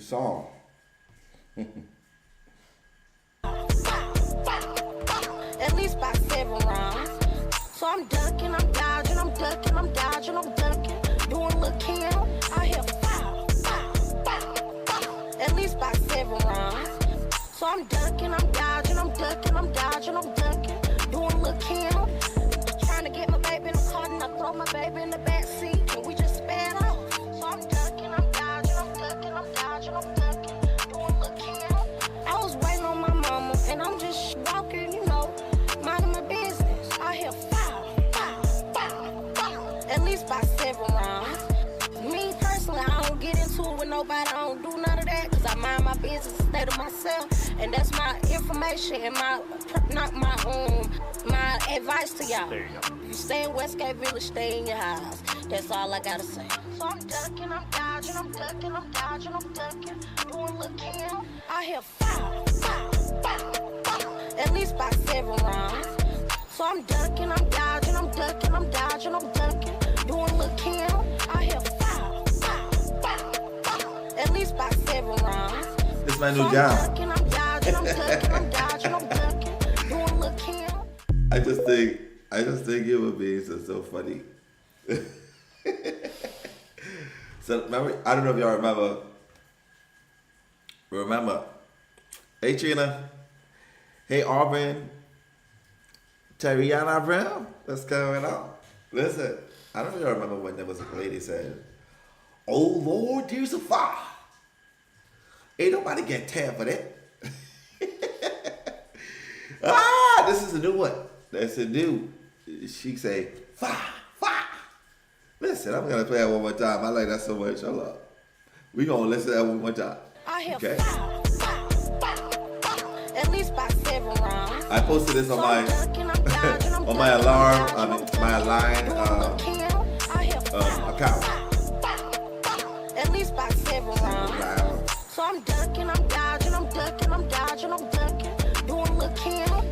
song. At least by 7 rounds. So I'm ducking, I'm dodging, I'm ducking, I'm dodging, I'm ducking. Doing a little kill, I hear foul, foul, foul, foul. At least by 7 rounds. So I'm ducking, I'm dodging, I'm ducking, I'm dodging, I'm ducking. Doing a little kill. Trying to get my baby in the car and I throw my baby in the back seat. And we just sped off. So I'm ducking, I'm dodging, I'm ducking, I'm dodging, I'm ducking. Doing a little kill. I was waiting on my mama and I'm just walking, you know, minding my business. I hear foul, foul, foul, foul. At least by 7 rounds. Me personally, I don't get into it with nobody. I don't do none of that because I mind my business and stay to myself. And that's my information and my advice to y'all. There you go. You stay in Westgate Village, stay in your house. That's all I gotta say. So I'm ducking, I'm dodging, I'm ducking, I'm dodging, I'm ducking. Doing a little kill. I hear foul, foul, foul, foul. At least by 7 rounds. So I'm ducking, I'm dodging, I'm ducking, I'm dodging, I'm ducking. Doing a little kill. I hear foul, foul, foul, foul. At least by 7 rounds. This is my new So I'm job. ducking, I'm dodging, I'm ducking, I'm dodging, I'm ducking. Doing a little kill. I just think human beings are so funny. So remember, I don't know if y'all remember. Hey Trina. Hey Auburn. Tariana Brown. What's going on? Listen, I don't know if y'all remember when there was a lady said, "Oh Lord, there's a fire." Ain't nobody get time for that. This is a new one. That's a new. She say, "Fire, fire." Listen, I'm gonna play that one more time. I like that so much. Hold up. We gonna listen to that one more time. I hear Okay. foul, foul, foul, foul. At least by 7 rounds. I posted this on So my I'm ducking, I'm dodging, I'm on my ducking, alarm. I'm I dodging, mean, I'm my ducking. line Doing a little kill. I hear foul, account. foul, foul, foul. At least by 7 rounds. So I'm ducking, I'm dodging, I'm ducking, I'm dodging, I'm ducking. Doing a little kill.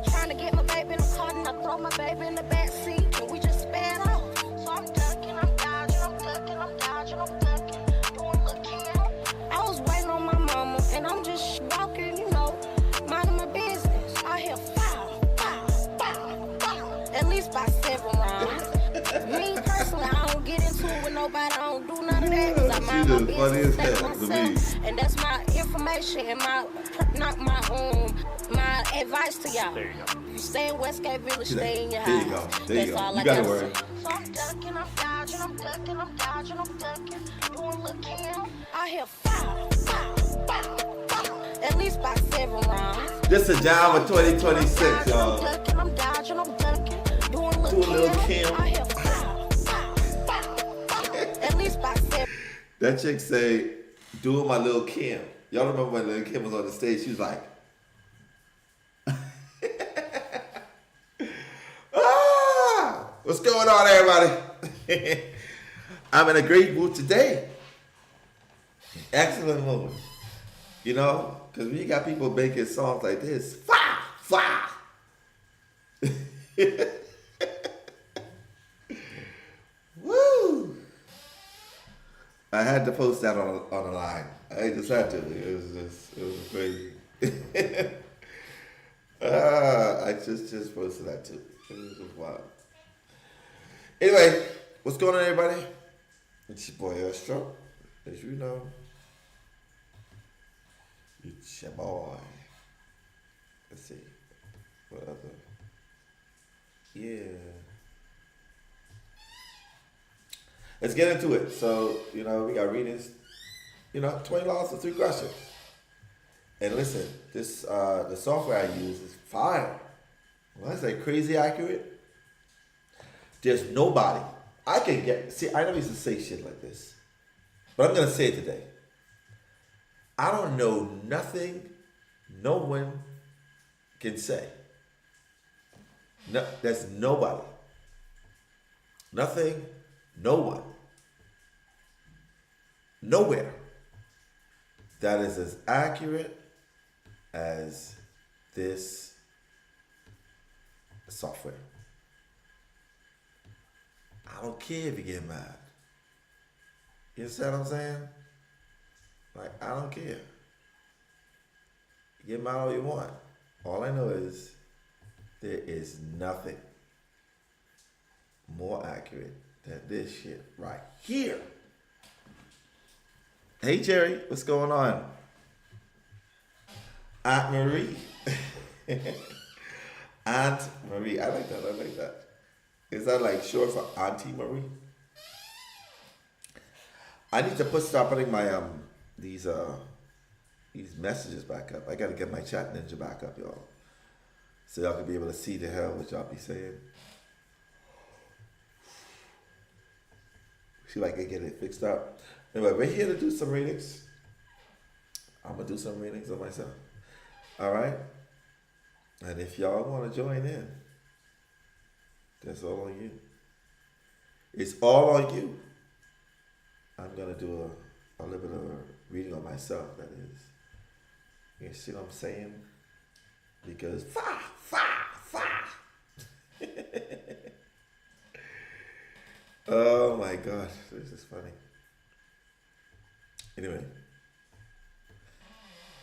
Trying to get my baby in the car and I throw my baby in the back seat. And we just sped off. So I'm ducking, I'm dodging, I'm ducking, I'm dodging, I'm ducking. Doing a little kill. I was waiting on my mama and I'm just walking, you know, minding my business. I hear foul, foul, foul, foul. At least by 7 rounds. Me personally, I don't get into it with nobody. I don't do none of that because I mind my She the funniest business, stay to thing to myself. And that's my information and my advice to y'all. There you go. You stay in Westgate Village, stay in your There you house. go. There you That's go. all You I got it, gotta word. say. So I'm ducking, I'm dodging, I'm ducking, I'm dodging, I'm ducking. Doing a little kill. I hear foul, foul, foul, foul. At least by 7 rounds. This is down with 2026, I'm y'all. ducking, I'm dodging, I'm ducking. Doing a Do a little kill. I hear foul, foul, foul, foul. At least by 7. That chick say, "Doing my little Kim." Y'all remember when Lil Kim was on the stage? She was like, "Ah, what's going on, everybody?" I'm in a great mood today. Excellent mood. You know, because when you got people making songs like this, fire, fire. Woo! I had to post that on the line. I just had to. It was crazy. I just posted that too. It was just wild. Anyway, what's going on, everybody? It's your boy Astro, as you know. It's your boy. Let's see. What other? Yeah. Let's get into it. So, you know, we got readings, you know, 20 laws for 3 questions. And listen, this the software I use is fire. When I say crazy accurate, there's nobody. I can get, see, I never used to say shit like this, but I'm going to say it today. I don't know nothing no one can say. No, there's nobody. Nothing, no one. Nowhere that is as accurate as this software. I don't care if you get mad. You understand what I'm saying? Like, I don't care. Get mad all you want. All I know is there is nothing more accurate than this shit right here. Hey Jerry, what's going on? Aunt Marie. Aunt Marie. I like that. I like that. Is that like short for Auntie Marie? I need to start putting my these messages back up. I gotta get my chat ninja back up, y'all. So y'all can be able to see the hell what y'all be saying. See if I can get it fixed up. Anyway, we're here to do some readings. I'm gonna do some readings of myself. Alright? And if y'all wanna join in, that's all on you. It's all on you. I'm gonna do a little bit of a reading on myself, that is. You see what I'm saying? Because fa. Oh my God, this is funny. Anyway,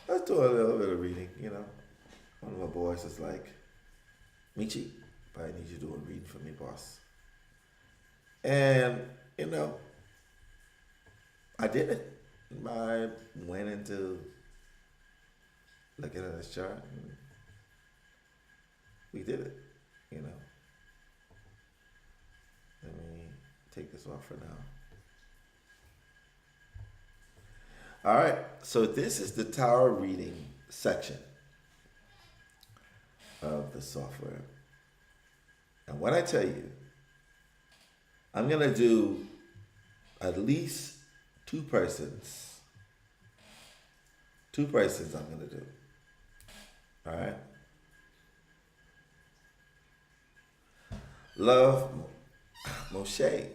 let's do a little bit of reading, you know. One of my boys is like, Michi, but I need you to do a reading for me, boss. And, you know, I did it. I went into looking at his chart and we did it, you know. Let me take this off for now. All right, so this is the tower reading section of the software. And when I tell you, I'm gonna do at least two persons I'm gonna do. All right. Love Moshe.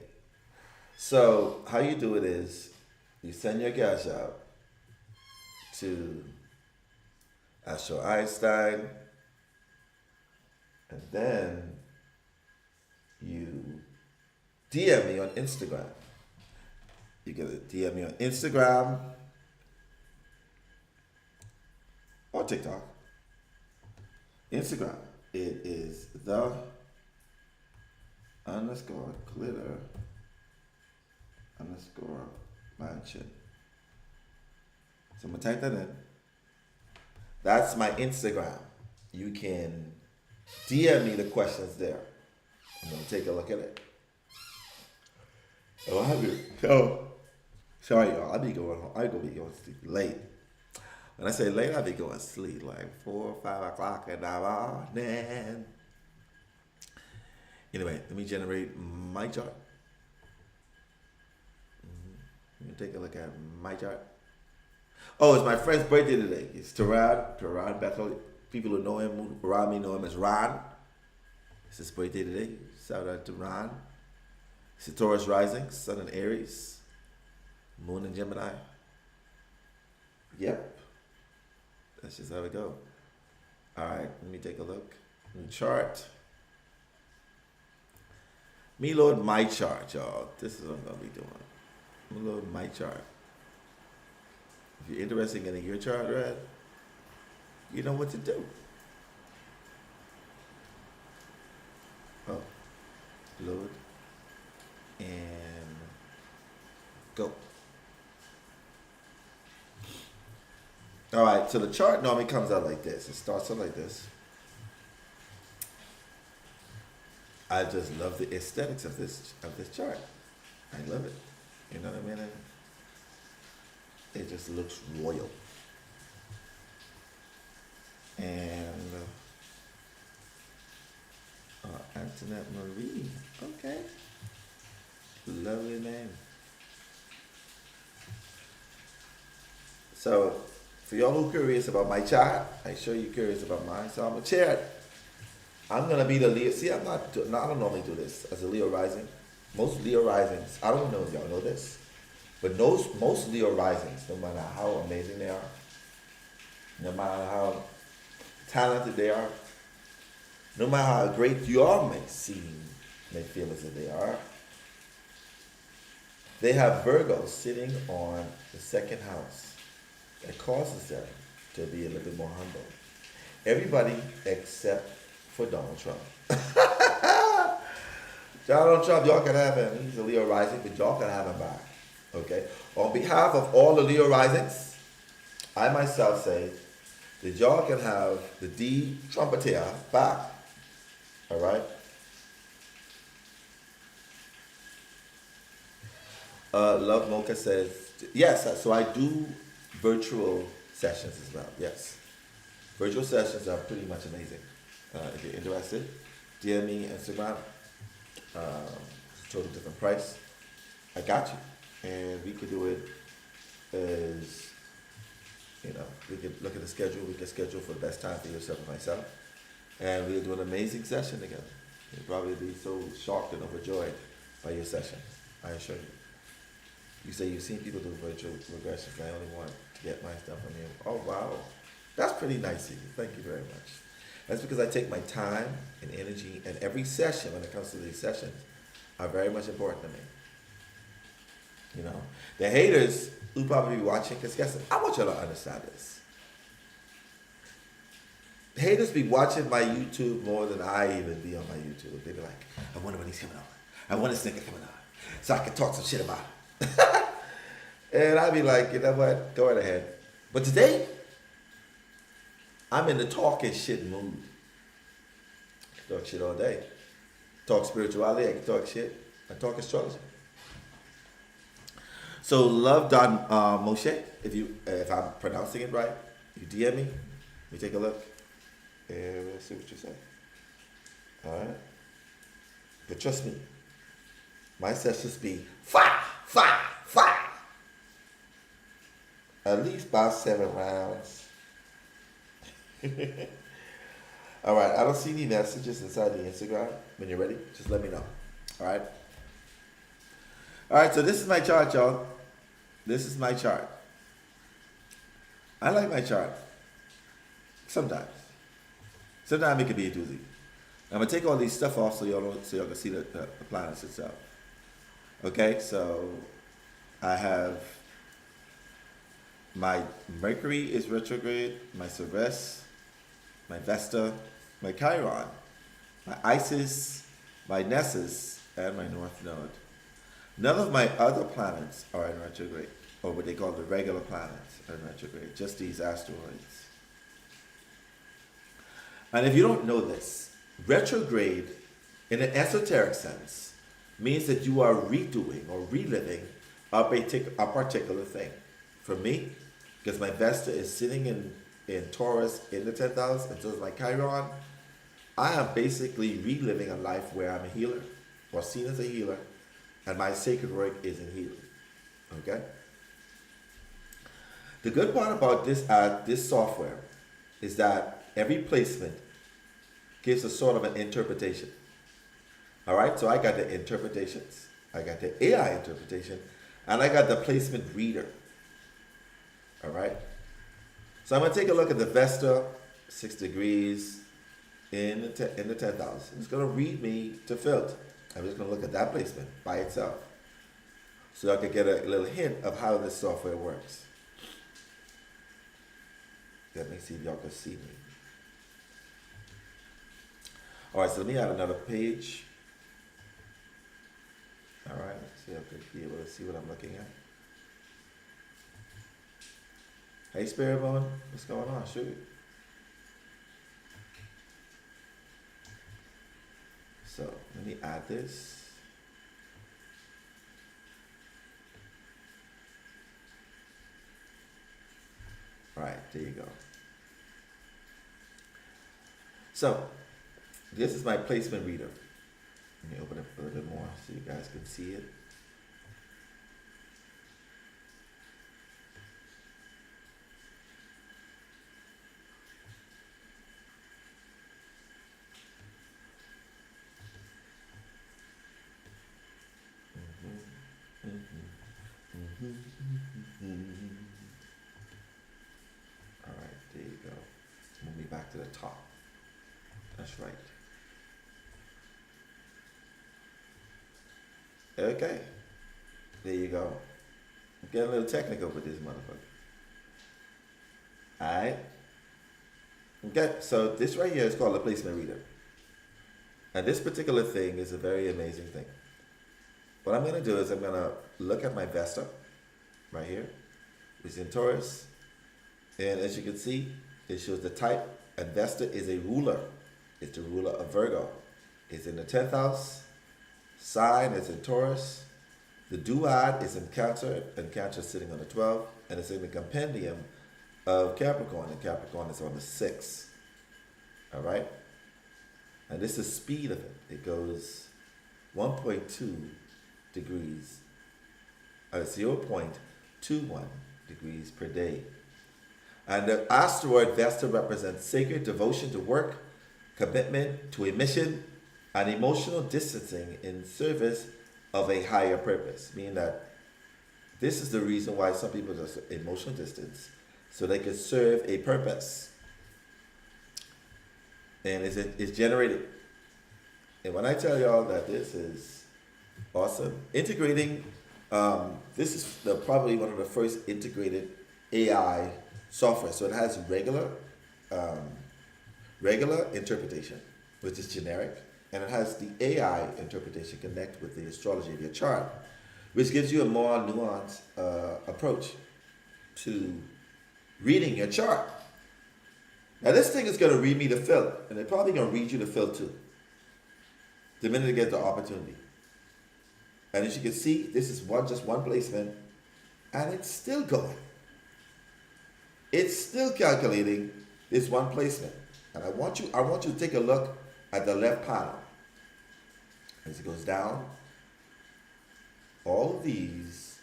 So how you do it is you send your cash out to Astro Einstein, and then you DM me on Instagram. You get a DM me on Instagram or TikTok. Instagram, it is the _glitter _mansion. So I'm gonna type that in. That's my Instagram. You can DM me the questions there. I'm gonna take a look at it. Oh, sorry y'all, I be going to sleep late. When I say late, I be going to sleep like 4 or 5 o'clock in the morning. Anyway, let me generate my chart. Let me take a look at my chart. Oh, it's my friend's birthday today. It's Teran Bethel. People who know him around me know him as Ron. It's his birthday today. Shout out to Ron. It's a Taurus rising, Sun in Aries, Moon in Gemini. Yep. That's just how it go. All right, let me take a look. New chart. Me load my chart, y'all. This is what I'm gonna be doing. I'm gonna load my chart. If you're interested in getting your chart read, you know what to do. Oh, load and go. All right, so the chart normally comes out like this. It starts out like this. I just love the aesthetics of this chart. I love it. You know what I mean? It just looks royal. And Antoinette Marie. Okay. Lovely name. So, for y'all who are curious about my chart, I'm sure you're curious about mine, so I'm going to share it. I'm going to be the Leo. See, I don't normally do this as a Leo rising. Most Leo risings, I don't know if y'all know this, but most Leo risings, no matter how amazing they are, no matter how talented they are, no matter how great you all may feel as if they are, they have Virgo sitting on the second house that causes them to be a little bit more humble. Everybody except for Donald Trump. Donald Trump, y'all can have him. He's a Leo rising, but y'all can have him back. Okay? On behalf of all the Leo risings, I myself say that y'all can have the D trumpeter back. All right? Love Mocha says, yes, so I do virtual sessions as well. Yes. Virtual sessions are pretty much amazing. If you're interested, DM me Instagram. It's a total different price. I got you. And we could do it as, we could look at the schedule. We could schedule for the best time for yourself and myself. And we'll do an amazing session together. You'll probably be so shocked and overjoyed by your session. I assure you. You say you've seen people do virtual regressions. I only want to get my stuff from you. Oh, wow. That's pretty nice of you. Thank you very much. That's because I take my time and energy, and every session, when it comes to these sessions, are very much important to me. The haters who probably be watching, because guess what? I want y'all to understand this. The haters be watching my YouTube more than I even be on my YouTube. They be like, I wonder when he's coming on. I wonder this nigga coming on. So I can talk some shit about him. And I be like, you know what? Go right ahead. But today, I'm in the talking shit mood. I can talk shit all day. Talk spirituality, I can talk shit. I talk astrology. So Love Don Moshe, if I'm pronouncing it right, you DM me, we take a look, and we'll see what you say. Alright? But trust me, my sessions be fire. At least about 7 rounds. All right, I don't see any messages inside the Instagram. When you're ready, just let me know. All right. All right, so this is my chart, y'all. This is my chart. I like my chart. Sometimes. Sometimes it can be a doozy. I'm gonna take all these stuff off so y'all can see the planets itself. Okay, so I have my Mercury is retrograde, my Ceres, my Vesta, my Chiron, my Isis, my Nessus, and my North Node. None of my other planets are in retrograde, or what they call the regular planets are in retrograde, just these asteroids. And if you don't know this, retrograde, in an esoteric sense, means that you are redoing or reliving a particular thing. For me, because my Vesta is sitting in Taurus in the 10th house, and so is my Chiron, I am basically reliving a life where I'm a healer, or seen as a healer, and my sacred work is in healing. Okay? The good part about this software is that every placement gives a sort of an interpretation. All right, so I got the interpretations, I got the AI interpretation, and I got the placement reader. All right, so I'm gonna take a look at the Vesta, 6 degrees in the 10th house. It's gonna read me to filth. I'm just gonna look at that placement by itself, so I can get a little hint of how this software works. Let me see if y'all can see me. All right, so let me add another page. All right, so you can be able to see what I'm looking at. Hey, Spirit Bone, what's going on? Shoot. So let me add this. All right, there you go. So this is my placement reader. Let me open it a little bit more so you guys can see it. All right, there you go. Move me back to the top. That's right. Okay, there you go. I'm getting a little technical with this motherfucker. Alright? Okay, so this right here is called a placement reader. And this particular thing is a very amazing thing. What I'm going to do is I'm going to look at my Vesta right here. It's in Taurus. And as you can see, it shows the type. And Vesta is a ruler. It's the ruler of Virgo. It's in the 10th house. Sign is in Taurus. The duad is in Cancer, and Cancer is sitting on the 12th. And it's in the compendium of Capricorn, and Capricorn is on the 6th. All right? And this is speed of it. It goes 1.2 degrees, 0.21 degrees per day. And the asteroid Vesta represents sacred devotion to work, commitment to a mission, and emotional distancing in service of a higher purpose. Meaning that this is the reason why some people just emotional distance, so they can serve a purpose. And it's generated. And when I tell y'all that this is awesome, integrating, this is probably one of the first integrated AI software. So it has regular interpretation, which is generic, and it has the AI interpretation connect with the astrology of your chart, which gives you a more nuanced approach to reading your chart. Now this thing is going to read me the fill, and they're probably going to read you the fill too, the minute it gets the opportunity. And as you can see, this is just one placement, and it's still going. It's still calculating this one placement. And I want you to take a look at the left panel. As it goes down, all of these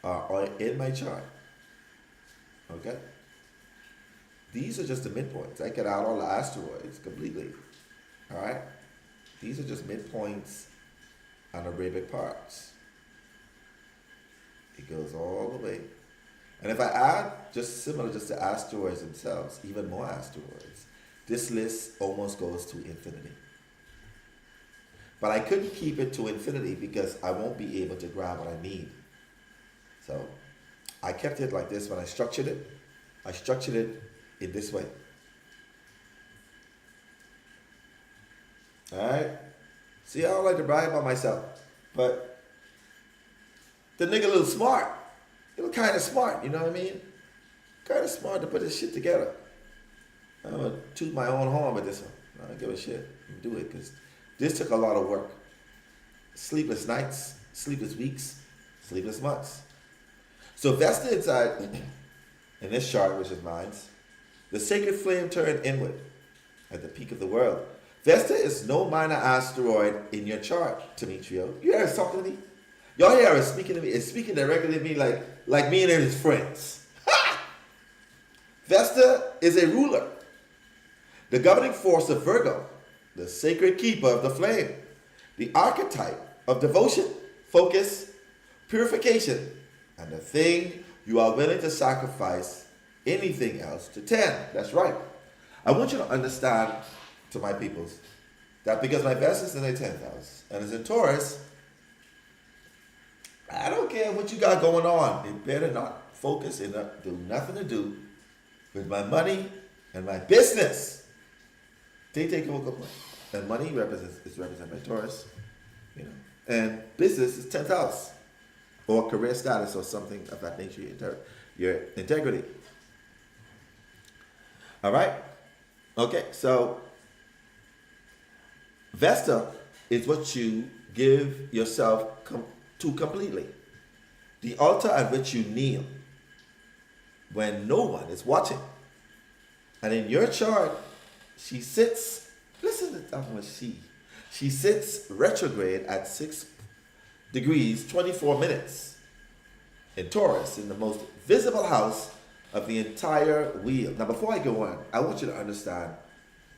are in my chart. Okay? These are just the midpoints. I cut out all the asteroids completely. All right? These are just midpoints on Arabic parts. It goes all the way. And if I add just the asteroids themselves, even more asteroids, this list almost goes to infinity. But I couldn't keep it to infinity because I won't be able to grab what I need. So I kept it like this when I structured it. I structured it in this way. Alright? See, I don't like to brag about myself, but the nigga a little smart. He look kind of smart, you know what I mean? Kind of smart to put this shit together. I'm going to toot my own horn with this one. I don't give a shit. Do it, because this took a lot of work. Sleepless nights, sleepless weeks, sleepless months. So Vesta inside, in this chart, which is mine, the sacred flame turned inward at the peak of the world. Vesta is no minor asteroid in your chart, Demetrio. You hear us talking to me? Y'all hear us speaking to me? It's speaking directly to me like me and his friends. Vesta is a ruler, the governing force of Virgo, the sacred keeper of the flame, the archetype of devotion, focus, purification, and the thing you are willing to sacrifice anything else to tend. That's right. I want you to understand, to my peoples, that because my Vesta is in the 10th house and is in Taurus, I don't care what you got going on. It better not focus and not do nothing to do with my money and my business. They take a look. And money is represented by Taurus, and business is 10th house, or career status or something of that nature, your integrity. All right? Okay, so Vesta is what you give yourself to completely. The altar at which you kneel when no one is watching. And in your chart, she sits, listen to that one, she sits retrograde at 6 degrees 24 minutes in Taurus, in the most visible house of the entire wheel. Now before I go on, I want you to understand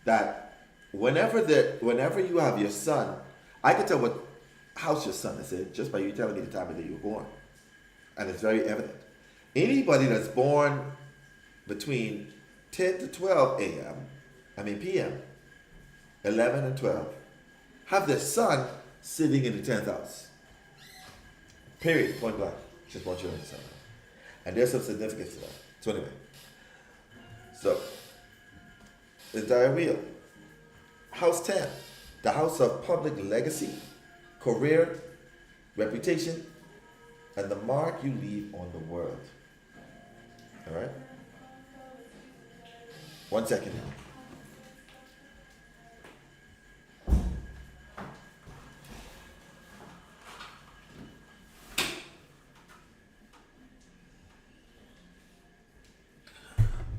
that whenever you have your sun, I can tell what house your sun is in just by you telling me the time of day you were born. And it's very evident. Anybody that's born between 10 to 12 p.m., 11 and 12, have their sun sitting in the 10th house. Period, point blank. Just want you to understand that. And there's some significance to that. So anyway, So, is that real? House 10, the house of public legacy, career, reputation, and the mark you leave on the world. All right? 1 second.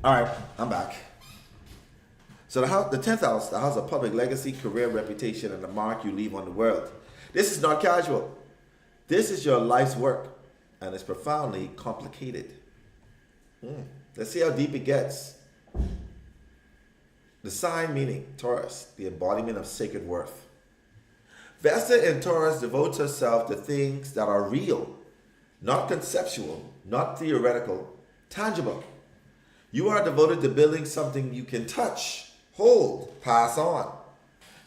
All right, I'm back. So the 10th house, the house of public legacy, career, reputation, and the mark you leave on the world. This is not casual. This is your life's work, and it's profoundly complicated. Let's see how deep it gets. The sign meaning, Taurus, the embodiment of sacred worth. Vested in Taurus devotes herself to things that are real, not conceptual, not theoretical, tangible. You are devoted to building something you can touch, hold, pass on.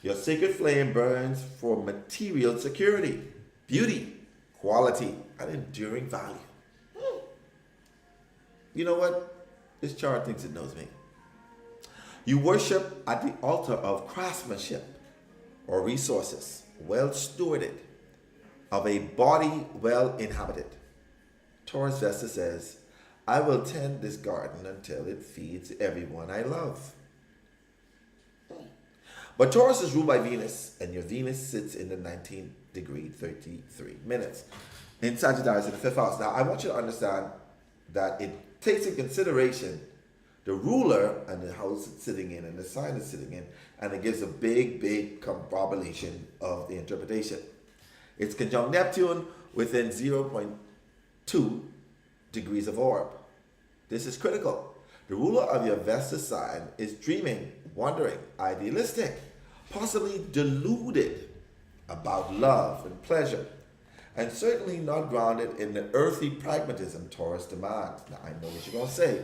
Your sacred flame burns for material security, beauty, quality, and enduring value. You know what? This chart thinks it knows me. You worship at the altar of craftsmanship or resources, well stewarded, of a body well inhabited. Taurus Vesta says, I will tend this garden until it feeds everyone I love. But Taurus is ruled by Venus, and your Venus sits in the 19th degree, 33 minutes. In Sagittarius, in the 5th house. Now, I want you to understand that it takes in consideration the ruler and the house it's sitting in and the sign it's sitting in, and it gives a big confabulation of the interpretation. It's conjunct Neptune within 0.2 degrees of orb. This is critical. The ruler of your Vesta sign is dreaming, wondering, idealistic, possibly deluded about love and pleasure, and certainly not grounded in the earthly pragmatism Taurus demands. Now, I know what you're going to say.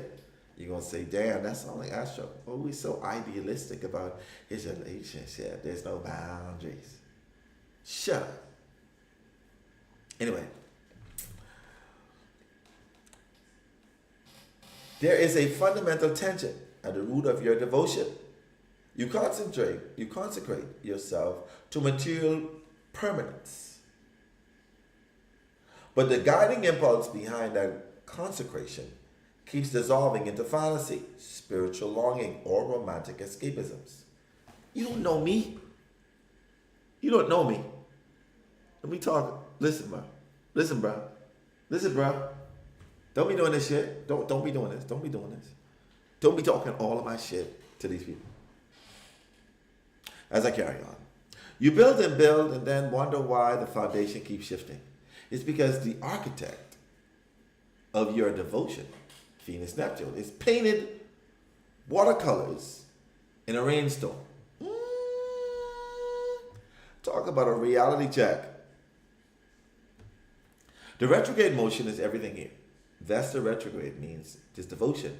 You're going to say, damn, that sounds like Astro. Oh, he's so idealistic about his relationship. There's no boundaries. Shut up. Anyway. There is a fundamental tension at the root of your devotion. You consecrate yourself to material permanence. But the guiding impulse behind that consecration keeps dissolving into fantasy, spiritual longing, or romantic escapisms. You don't know me. You don't know me. Let me talk. Listen, bro. Listen, bro. Listen, bro. Don't be doing this shit. Don't be doing this. Don't be doing this. Don't be talking all of my shit to these people. As I carry on. You build and then wonder why the foundation keeps shifting. It's because the architect of your devotion, Venus Neptune, is painted watercolors in a rainstorm. Talk about a reality check. The retrograde motion is everything here. Vesta retrograde means this devotion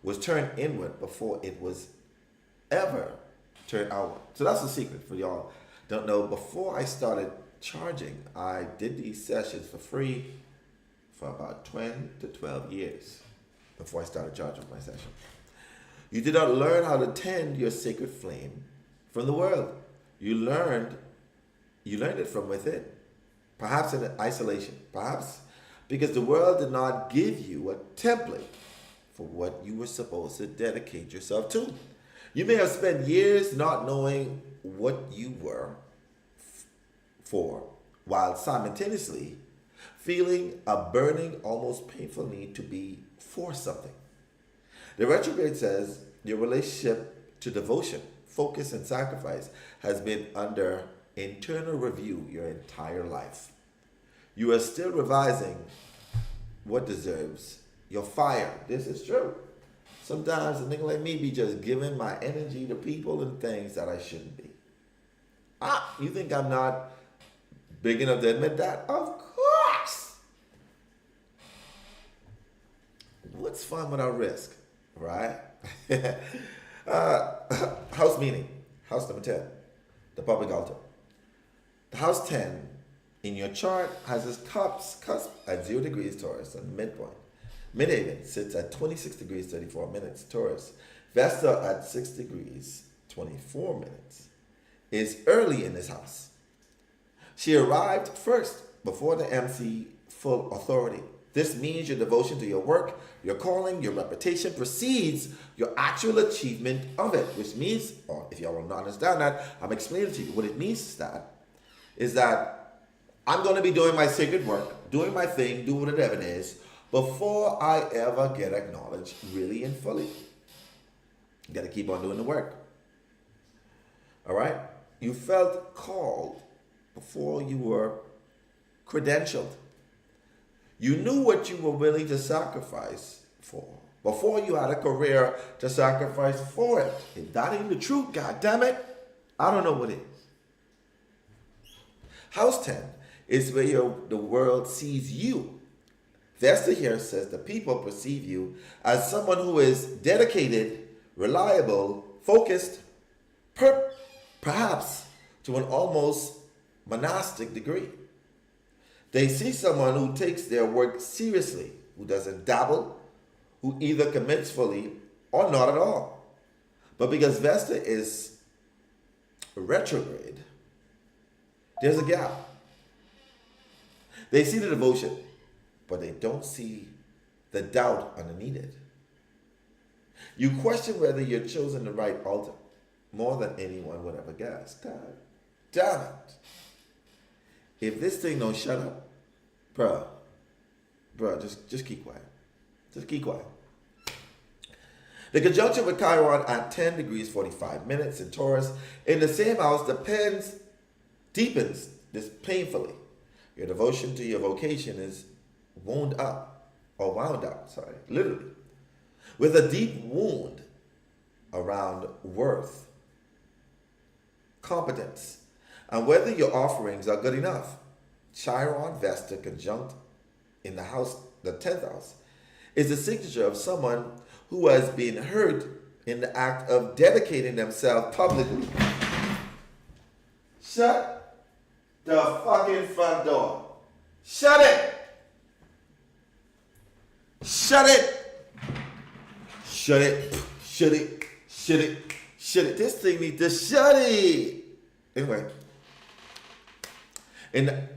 was turned inward before it was ever turned outward. So that's the secret for y'all. Don't know, before I started charging, I did these sessions for free for about 10 to 12 years before I started charging my session. You did not learn how to tend your sacred flame from the world. You learned it from within, perhaps in isolation, perhaps because the world did not give you a template for what you were supposed to dedicate yourself to. You may have spent years not knowing what you were for, while simultaneously feeling a burning, almost painful need to be for something. The retrograde says your relationship to devotion, focus, and sacrifice has been under internal review your entire life. You are still revising what deserves your fire. This is true. Sometimes a nigga like me be just giving my energy to people and things that I shouldn't be. You think I'm not big enough to admit that? Of course. What's fun without risk, right? House meaning. House number 10. The public altar. The house 10 in your chart has its cusp at 0 degrees Taurus and midpoint. Midhaven sits at 26 degrees 34 minutes Taurus. Vesta at 6 degrees, 24 minutes, is early in this house. She arrived first before the MC full authority. This means your devotion to your work, your calling, your reputation precedes your actual achievement of it, which means, or if y'all will not understand that, I'm explaining to you. What it means is that I'm going to be doing my sacred work, doing my thing, do whatever it is, before I ever get acknowledged really and fully. You got to keep on doing the work. All right? You felt called before you were credentialed. You knew what you were willing to sacrifice for before you had a career to sacrifice for it. If that ain't the truth, God damn it, I don't know what is. House 10 is where the world sees you. Vesta here says the people perceive you as someone who is dedicated, reliable, focused, perhaps to an almost monastic degree. They see someone who takes their work seriously, who doesn't dabble, who either commits fully or not at all. But because Vesta is retrograde, there's a gap. They see the devotion, but they don't see the doubt underneath it. You question whether you're chosen the right altar more than anyone would ever guess. God damn it. If this thing don't shut up, bruh, just keep quiet. Just keep quiet. The conjunction with Chiron at 10 degrees 45 minutes in Taurus in the same house deepens this painfully. Your devotion to your vocation is wound up, literally, with a deep wound around worth, competence, and whether your offerings are good enough. Chiron Vesta conjunct in the house, the 10th house, is the signature of someone who has been hurt in the act of dedicating themselves publicly. Shut the fucking front door. Shut it. Shut it. Shut it. Shut it. Shut it. Shut it. This thing needs to shut it. Anyway. And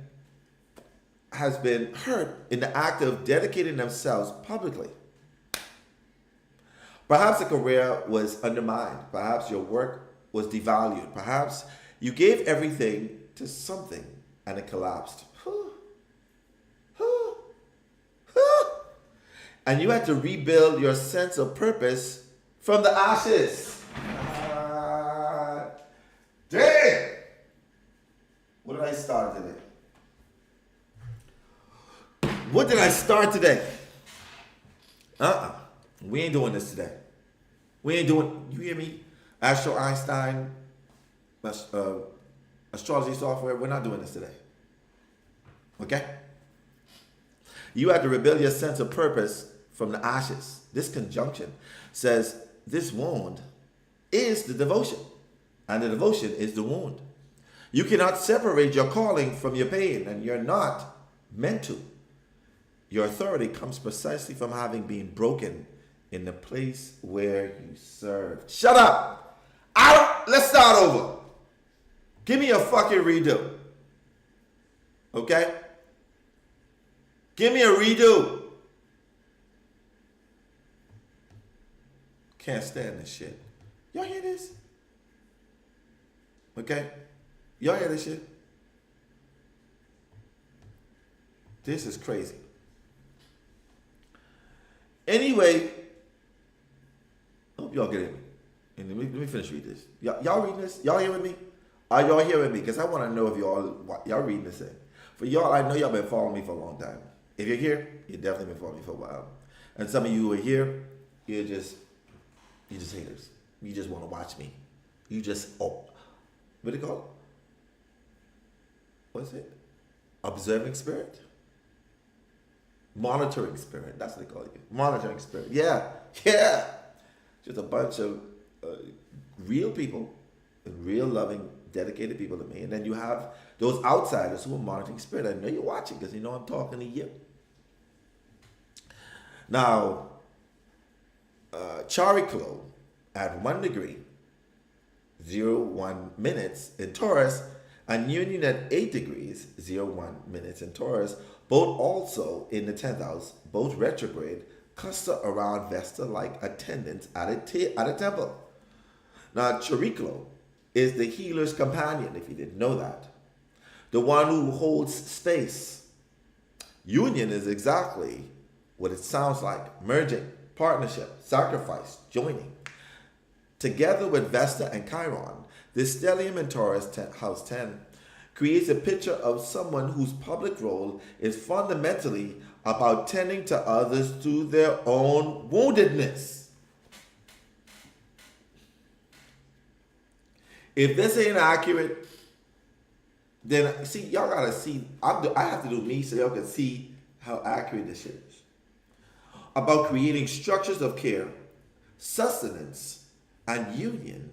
has been hurt in the act of dedicating themselves publicly. Perhaps a career was undermined. Perhaps your work was devalued. Perhaps you gave everything to something and it collapsed. And you had to rebuild your sense of purpose from the ashes. Damn! What did I start today? What did I start today? We ain't doing this today. We ain't doing, you hear me? Astro Einstein, astrology software, we're not doing this today. Okay? You had to rebuild your sense of purpose from the ashes. This conjunction says this wound is the devotion, and the devotion is the wound. You cannot separate your calling from your pain, and you're not meant to. Your authority comes precisely from having been broken in the place where you served. Shut up! Let's start over. Give me a fucking redo. Okay? Give me a redo. Can't stand this shit. Y'all hear this? Okay? Y'all hear this shit? This is crazy. Anyway, I hope y'all get it. And let me finish reading this. Y'all reading this? Y'all hearing me? Are y'all hearing me? Because I want to know if y'all reading this thing. For y'all, I know y'all been following me for a long time. If you're here, you've definitely been following me for a while. And some of you who are here, you're just haters. You just want to watch me. You just, what do you call it? What's it? Observing spirit? Monitoring spirit. That's what they call it. Monitoring spirit. Yeah. Just a bunch of real people, and real loving, dedicated people to me. And then you have those outsiders who are monitoring spirit. I know you're watching because you know I'm talking to you. Now, Chariklo at 1 degree, 01 minutes in Taurus, and Union at 8 degrees, 01 minutes in Taurus, both also in the 10th house, both retrograde, cluster around Vesta like attendants at a temple. Now, Chariklo is the healer's companion, if you didn't know that. The one who holds space. Union is exactly what it sounds like: merging, partnership, sacrifice, joining. Together with Vesta and Chiron, this stellium in Taurus, house 10, creates a picture of someone whose public role is fundamentally about tending to others through their own woundedness. If this ain't accurate, then see, y'all gotta see. I have to do me so y'all can see how accurate this shit is. About creating structures of care, sustenance, and union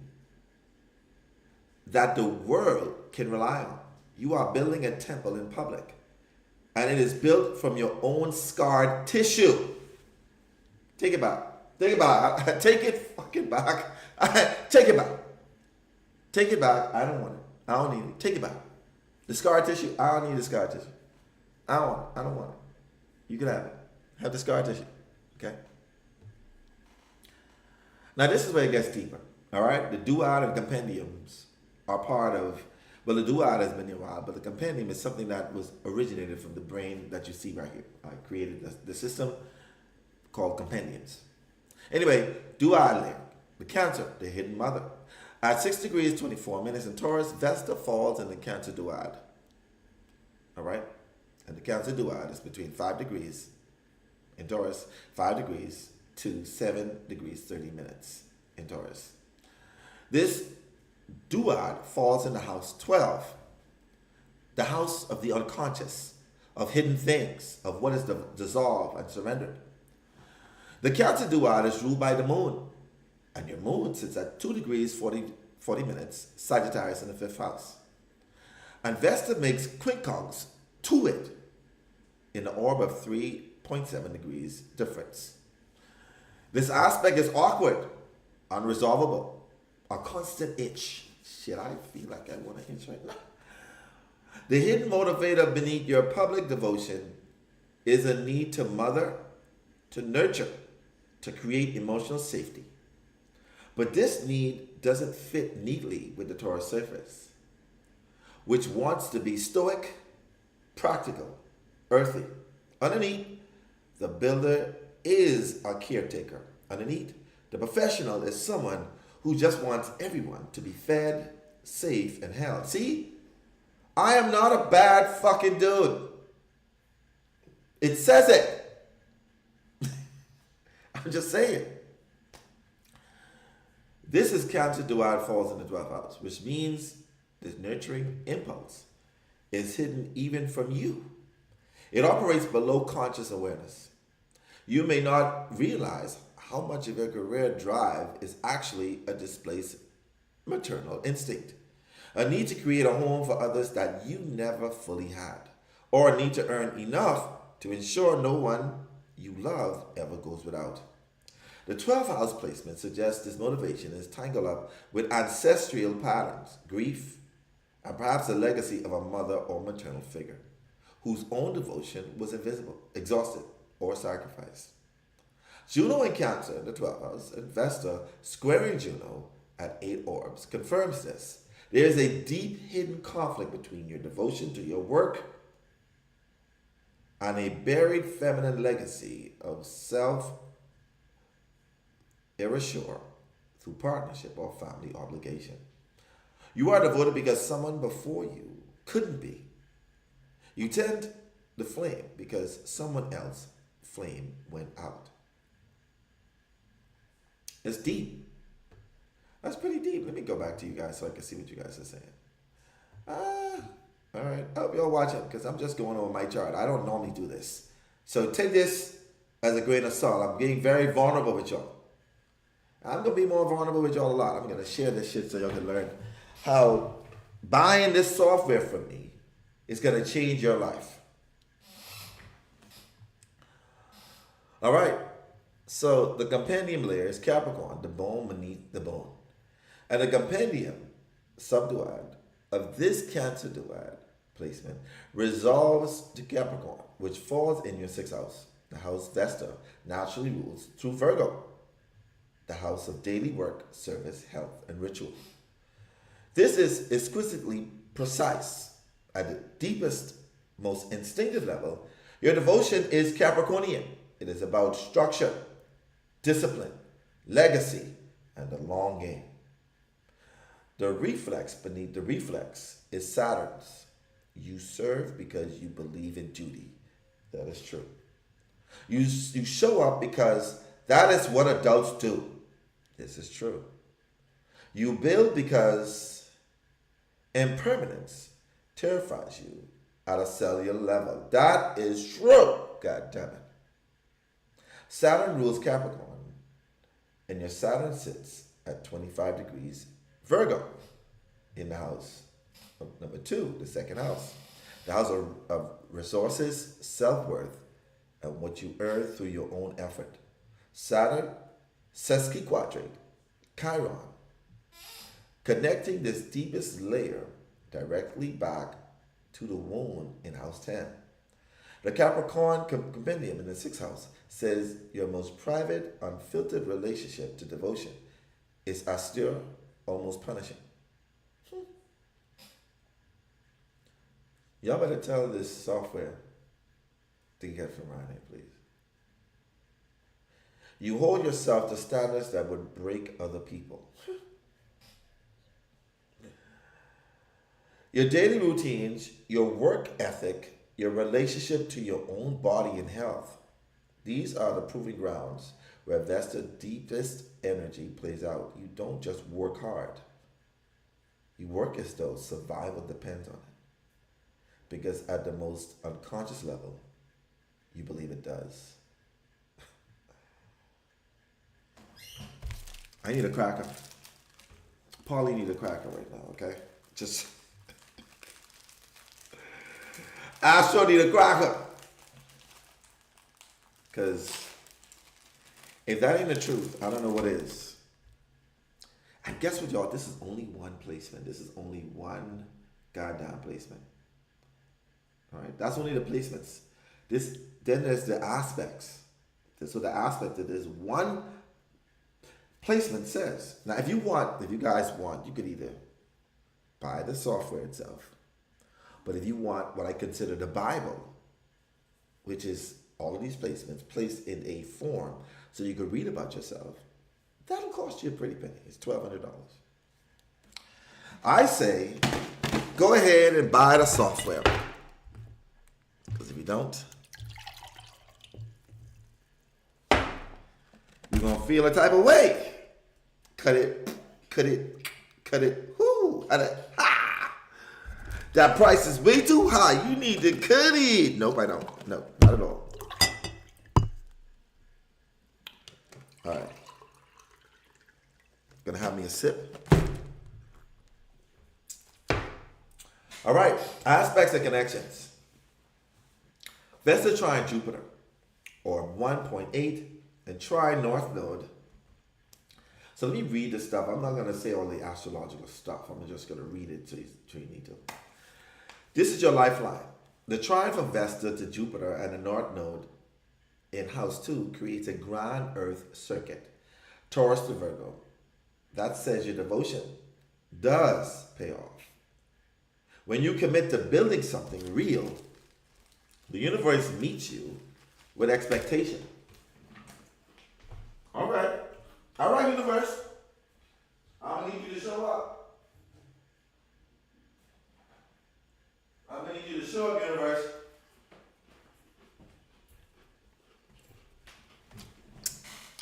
that the world can rely on. You are building a temple in public, and it is built from your own scarred tissue. Take it back. Take it back. Take it fucking back. Take it back. Take it back. I don't want it. I don't need it. Take it back. The scar tissue, I don't need the scar tissue. I don't want it. I don't want it. You can have it. Have the scar tissue. Okay? Now this is where it gets deeper. All right? The duad and compendiums are part of, well, the duad has been here a while, but the compendium is something that was originated from the brain that you see right here. I created the system called compendiums. Anyway, duad layer, the Cancer, the hidden mother. At 6 degrees, 24 minutes in Taurus, Vesta falls in the Cancer duad. All right? And the Cancer duad is between 5 degrees in Taurus, 5 degrees to 7 degrees, 30 minutes in Taurus. This duad falls in the house 12, the house of the unconscious, of hidden things, of what is dissolved and surrendered. The Cancer duad is ruled by the moon, and your moon sits at 2 degrees, 40 minutes, Sagittarius in the 5th house. And Vesta makes quincunx to it in the orb of 3.7 degrees difference. This aspect is awkward, unresolvable, a constant itch. Shit, I feel like I want to itch right now. The hidden motivator beneath your public devotion is a need to mother, to nurture, to create emotional safety. But this need doesn't fit neatly with the Taurus surface, which wants to be stoic, practical, earthy. Underneath, the builder is a caretaker. Underneath, the professional is someone who just wants everyone to be fed, safe, and held. See, I am not a bad fucking dude. It says it. I'm just saying. This is Cancer duad falls in the 12th house, which means this nurturing impulse is hidden even from you. It operates below conscious awareness. You may not realize how much of your career drive is actually a displaced maternal instinct, a need to create a home for others that you never fully had, or a need to earn enough to ensure no one you love ever goes without. The 12th house placement suggests this motivation is tangled up with ancestral patterns, grief, and perhaps a legacy of a mother or maternal figure whose own devotion was invisible, exhausted, or sacrificed. Juno in Cancer, the 12th house, and Vesta squaring Juno at 8 orbs confirms this. There is a deep hidden conflict between your devotion to your work and a buried feminine legacy of self-erasure through partnership or family obligation. You are devoted because someone before you couldn't be. You tend the flame because someone else's flame went out. It's deep. That's pretty deep. Let me go back to you guys so I can see what you guys are saying. All right. I hope y'all watching because I'm just going over my chart. I don't normally do this. So take this as a grain of salt. I'm getting very vulnerable with y'all. I'm going to be more vulnerable with y'all a lot. I'm going to share this shit so y'all can learn how buying this software from me is going to change your life. All right. So the compendium layer is Capricorn, the bone beneath the bone. And the compendium subduad of this Cancer duad placement resolves to Capricorn, which falls in your sixth house. The house Vesta naturally rules through Virgo, the house of daily work, service, health, and ritual. This is exquisitely precise. At the deepest, most instinctive level, your devotion is Capricornian. It is about structure, discipline, legacy, and the long game. The reflex beneath the reflex is Saturn's. You serve because you believe in duty. That is true. You show up because that is what adults do. This is true. You build because impermanence terrifies you at a cellular level. That is true. God damn it. Saturn rules Capricorn, and your Saturn sits at 25 degrees Virgo in the house of number 2, the second house. The house of resources, self-worth, and what you earn through your own effort. Saturn, sesquiquadrate, Chiron, connecting this deepest layer directly back to the wound in house 10. The Capricorn compendium in the sixth house says your most private, unfiltered relationship to devotion is austere, almost punishing. Y'all better tell this software to get from around here, please. You hold yourself to standards that would break other people. Your daily routines, your work ethic, your relationship to your own body and health. These are the proving grounds where Vesta's deepest energy plays out. You don't just work hard. You work as though survival depends on it. Because at the most unconscious level, you believe it does. I need a cracker. Paulie need a cracker right now, okay? Just Astro need a cracker. Because if that ain't the truth, I don't know what is. And guess what, y'all? This is only one placement. This is only one goddamn placement. All right, that's only the placements. Then there's the aspects. So the aspect of this one placement says. Now, if you guys want, you could either buy the software itself. But if you want what I consider the Bible, which is all of these placements placed in a form so you could read about yourself, that'll cost you a pretty penny. It's $1,200. I say, go ahead and buy the software. Because if you don't, you're going to feel a type of way. Cut it. Whoo! That price is way too high. You need to cut it. Nope, I don't. No, not at all. All right. Gonna have me a sip. All right. Aspects and connections. Vesta trine Jupiter, or 1.8, and trine North Node. So let me read this stuff. I'm not going to say all the astrological stuff. I'm just going to read it so you need to. This is your lifeline. The trine from Vesta to Jupiter and the North Node in House 2 creates a grand Earth circuit. Taurus to Virgo. That says your devotion does pay off. When you commit to building something real, the universe meets you with expectation. All right, universe. I'm going to need you to show up. I'm going to need you to show up, universe.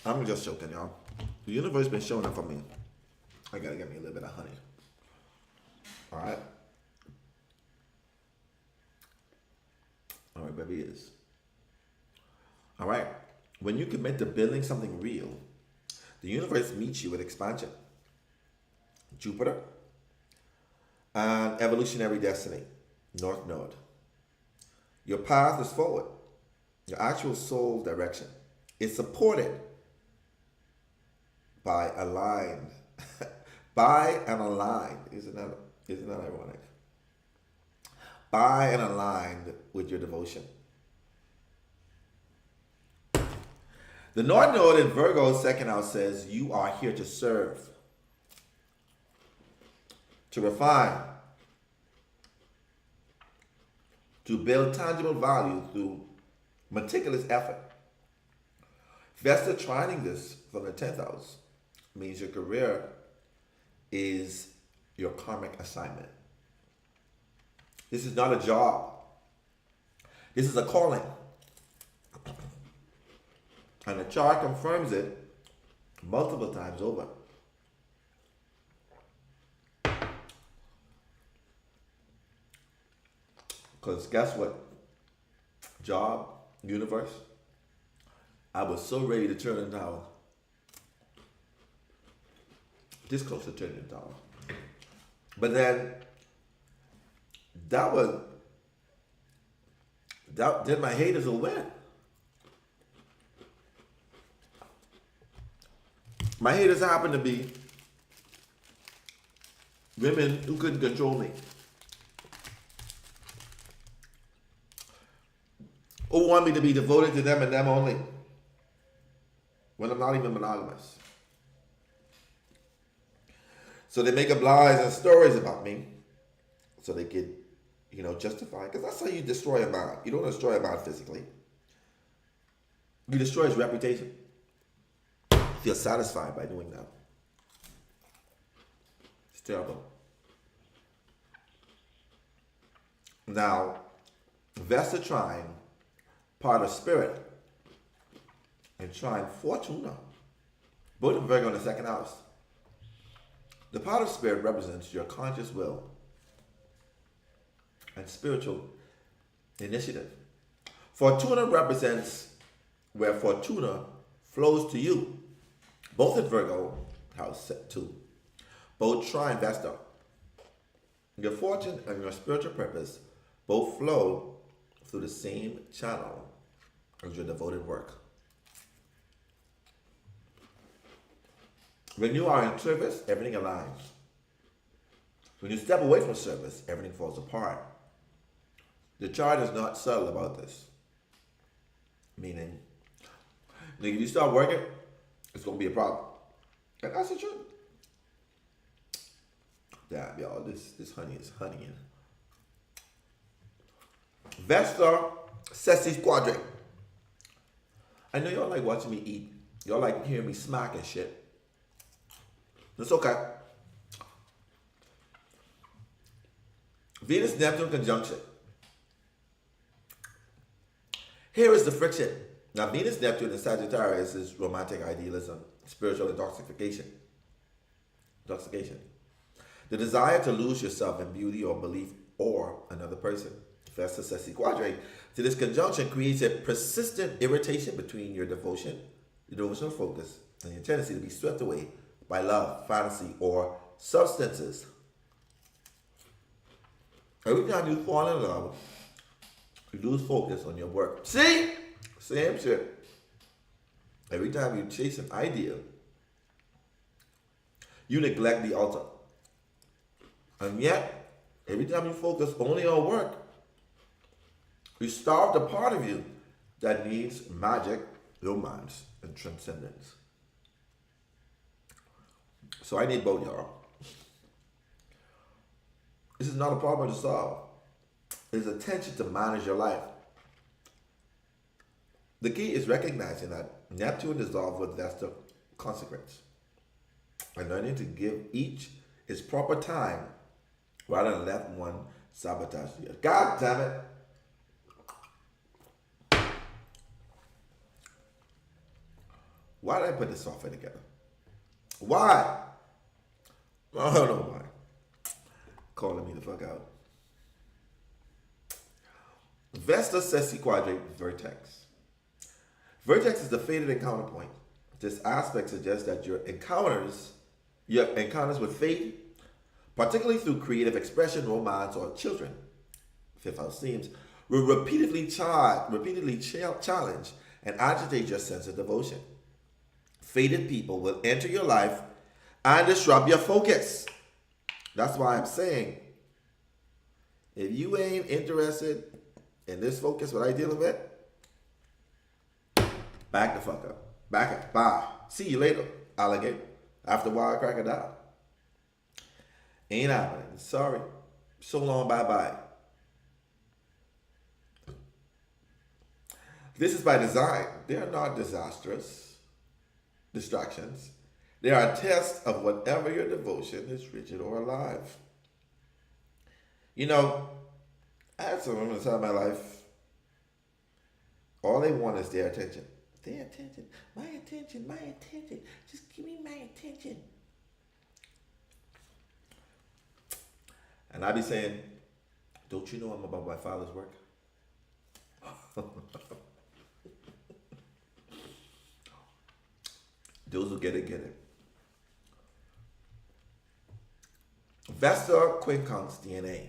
I'm just joking, y'all. The universe been showing up for me. I got to get me a little bit of honey. All right. All right, baby is. All right. When you commit to building something real, the universe meets you with expansion. Jupiter and evolutionary destiny, North Node. Your path is forward. Your actual soul direction is supported by aligned, by and aligned. Isn't that ironic? By and aligned with your devotion. The North Node in Virgo's second house says you are here to serve, to refine, to build tangible value through meticulous effort. Vesta trining this from the 10th house means your career is your karmic assignment. This is not a job. This is a calling. And the chart confirms it multiple times over. Because guess what? Job, universe, I was so ready to turn it down. This close to turning it down. But then, then my haters will win. My haters happen to be women who couldn't control me. Who want me to be devoted to them and them only. When I'm not even monogamous. So they make up lies and stories about me. So they could, justify. Because that's how you destroy a man. You don't destroy a man physically. You destroy his reputation. Feel satisfied by doing that. It's terrible. Now, Vesta trine, part of spirit, and trine Fortuna, both in Virgo in the second house. The part of spirit represents your conscious will and spiritual initiative. Fortuna represents where Fortuna flows to you. Both in Virgo, house 2. Both trine Vesta. Your fortune and your spiritual purpose both flow through the same channel as your devoted work. When you are in service, everything aligns. When you step away from service, everything falls apart. The chart is not subtle about this. Meaning, if you start working, it's going to be a problem. And that's the truth. Damn, y'all, this honey is honeying. Vesta Sessis Quadrant. I know y'all like watching me eat. Y'all like hearing me smack and shit. It's okay. Venus-Neptune conjunction. Here is the friction. Now, Venus-Neptune in Sagittarius is romantic idealism, spiritual intoxication. The desire to lose yourself in beauty or belief or another person. Vesta Sessi Quadrate. So this conjunction creates a persistent irritation between your devotion, your devotional focus, and your tendency to be swept away by love, fantasy, or substances. Every time you fall in love, you lose focus on your work. See? Same shit. Every time you chase an idea, you neglect the altar. And yet, every time you focus only on work, you starve the part of you that needs magic, romance, and transcendence. So I need both, y'all. This is not a problem to solve. It's a tension to manage your life. The key is recognizing that Neptune dissolves with Vesta consequence and learning to give each its proper time rather than let one sabotage the other. God damn it. Why did I put this software together? Why? I don't know why. Calling me the fuck out. Vesta Sessi Quadrate Vertex. Vertex is the fated encounter point. This aspect suggests that your encounters with fate, particularly through creative expression, romance, or children, fifth house themes, will repeatedly challenge and agitate your sense of devotion. fated people will enter your life and disrupt your focus. That's why I'm saying, if you ain't interested in this focus, what I dealing with, back the fuck up. Back up. Bye. See you later, alligator. After a while, crocodile. Ain't happening. Sorry. So long, bye-bye. This is by design. They are not disastrous distractions. They are a test of whatever your devotion is rigid or alive. You know, I had some women inside my life, all they want is their attention. Their attention, my attention, my attention. Just give me my attention. And I be saying, don't you know I'm about my Father's work? Those who get it, get it. Vesta quincunx DNA.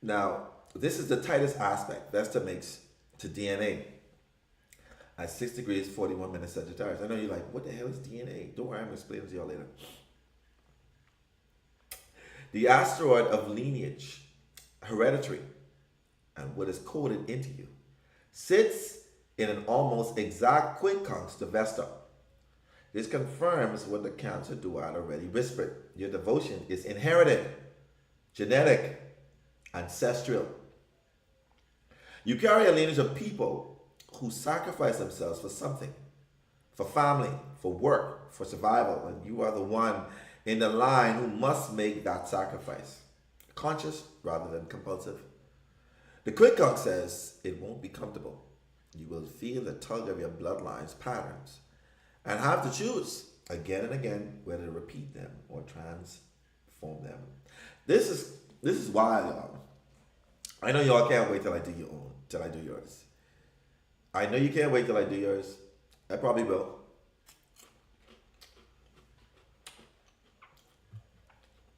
Now, this is the tightest aspect Vesta makes to DNA at 6 degrees 41 minutes Sagittarius. I know you're like, what the hell is DNA? Don't worry, I'm going to explain it to y'all later. The asteroid of lineage, hereditary, and what is coded into you, sits in an almost exact quincunx to Vesta. This confirms what the Cancer duad already whispered. Your devotion is inherited, genetic, ancestral. You carry a lineage of people who sacrifice themselves for something, for family, for work, for survival, and you are the one in the line who must make that sacrifice, conscious rather than compulsive. The quincunx says it won't be comfortable. You will feel the tug of your bloodline's patterns and have to choose again and again whether to repeat them or transform them. This is why, y'all. I know y'all can't wait till I do your own, till I do yours. I know you can't wait till I do yours. I probably will.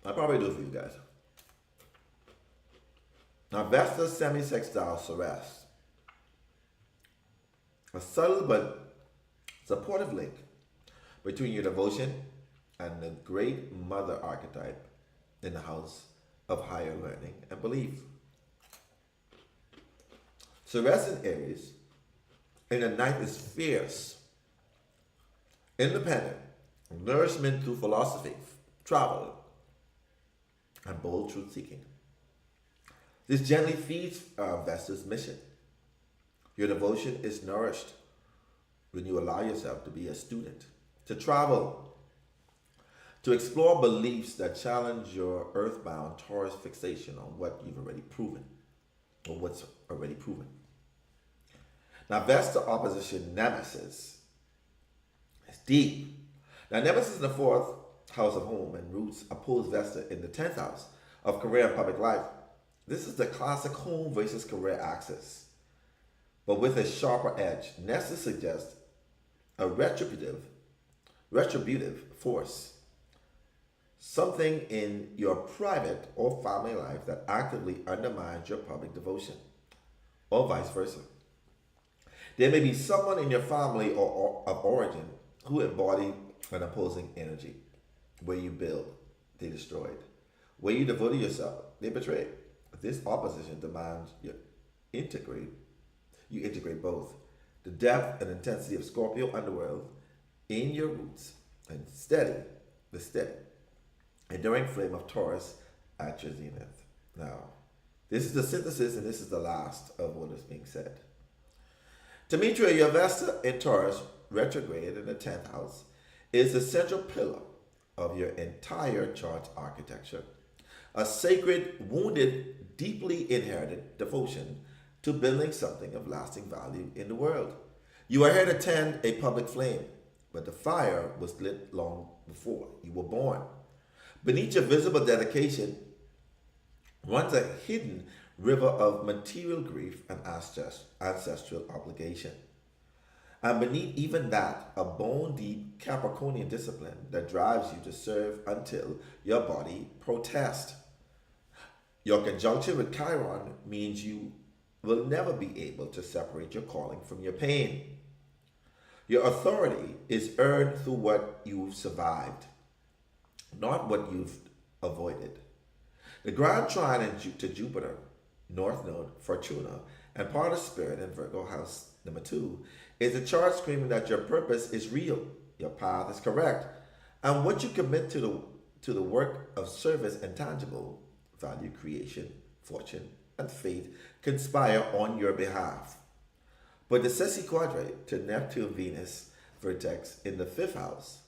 I'll probably do it for you guys. Now, Vesta semi-sextile Ceres. A subtle but supportive link between your devotion and the great mother archetype in the house of higher learning and belief. Ceres in Aries in the ninth is fierce, independent, nourishment through philosophy, travel, and bold truth seeking. This gently feeds Vesta's mission. Your devotion is nourished when you allow yourself to be a student, to travel, to explore beliefs that challenge your earthbound Taurus fixation on what you've already proven, or what's already proven. Now, Vesta opposition Nemesis is deep. Now, Nemesis in the fourth house of home and roots oppose Vesta in the 10th house of career and public life. This is the classic home versus career axis, but with a sharper edge. Nessus suggests a retributive force, something in your private or family life that actively undermines your public devotion, or vice versa. There may be someone in your family or of origin who embody an opposing energy. Where you build, they destroyed. Where you devoted yourself, they betrayed. This opposition demands you integrate both the depth and intensity of Scorpio underworld in your roots and the steady, enduring flame of Taurus at your zenith. Now, this is the synthesis and this is the last of what is being said. Demetria, your Vesta in Taurus, retrograde in the 10th house, is the central pillar of your entire chart architecture. A sacred, wounded, deeply inherited devotion to building something of lasting value in the world. You are here to tend a public flame, but the fire was lit long before you were born. Beneath your visible dedication runs a hidden river of material grief and ancestral obligation. And beneath even that, a bone-deep Capricornian discipline that drives you to serve until your body protests. Your conjunction with Chiron means you will never be able to separate your calling from your pain. Your authority is earned through what you've survived, not what you've avoided. The grand trine to Jupiter, North Node, Fortuna, and part of Spirit in Virgo house number 2 is a chart screaming that your purpose is real, your path is correct, and what you commit to the work of service and tangible value creation, fortune, and faith conspire on your behalf. But the Sessi quadrate to Neptune Venus vertex in the 5th house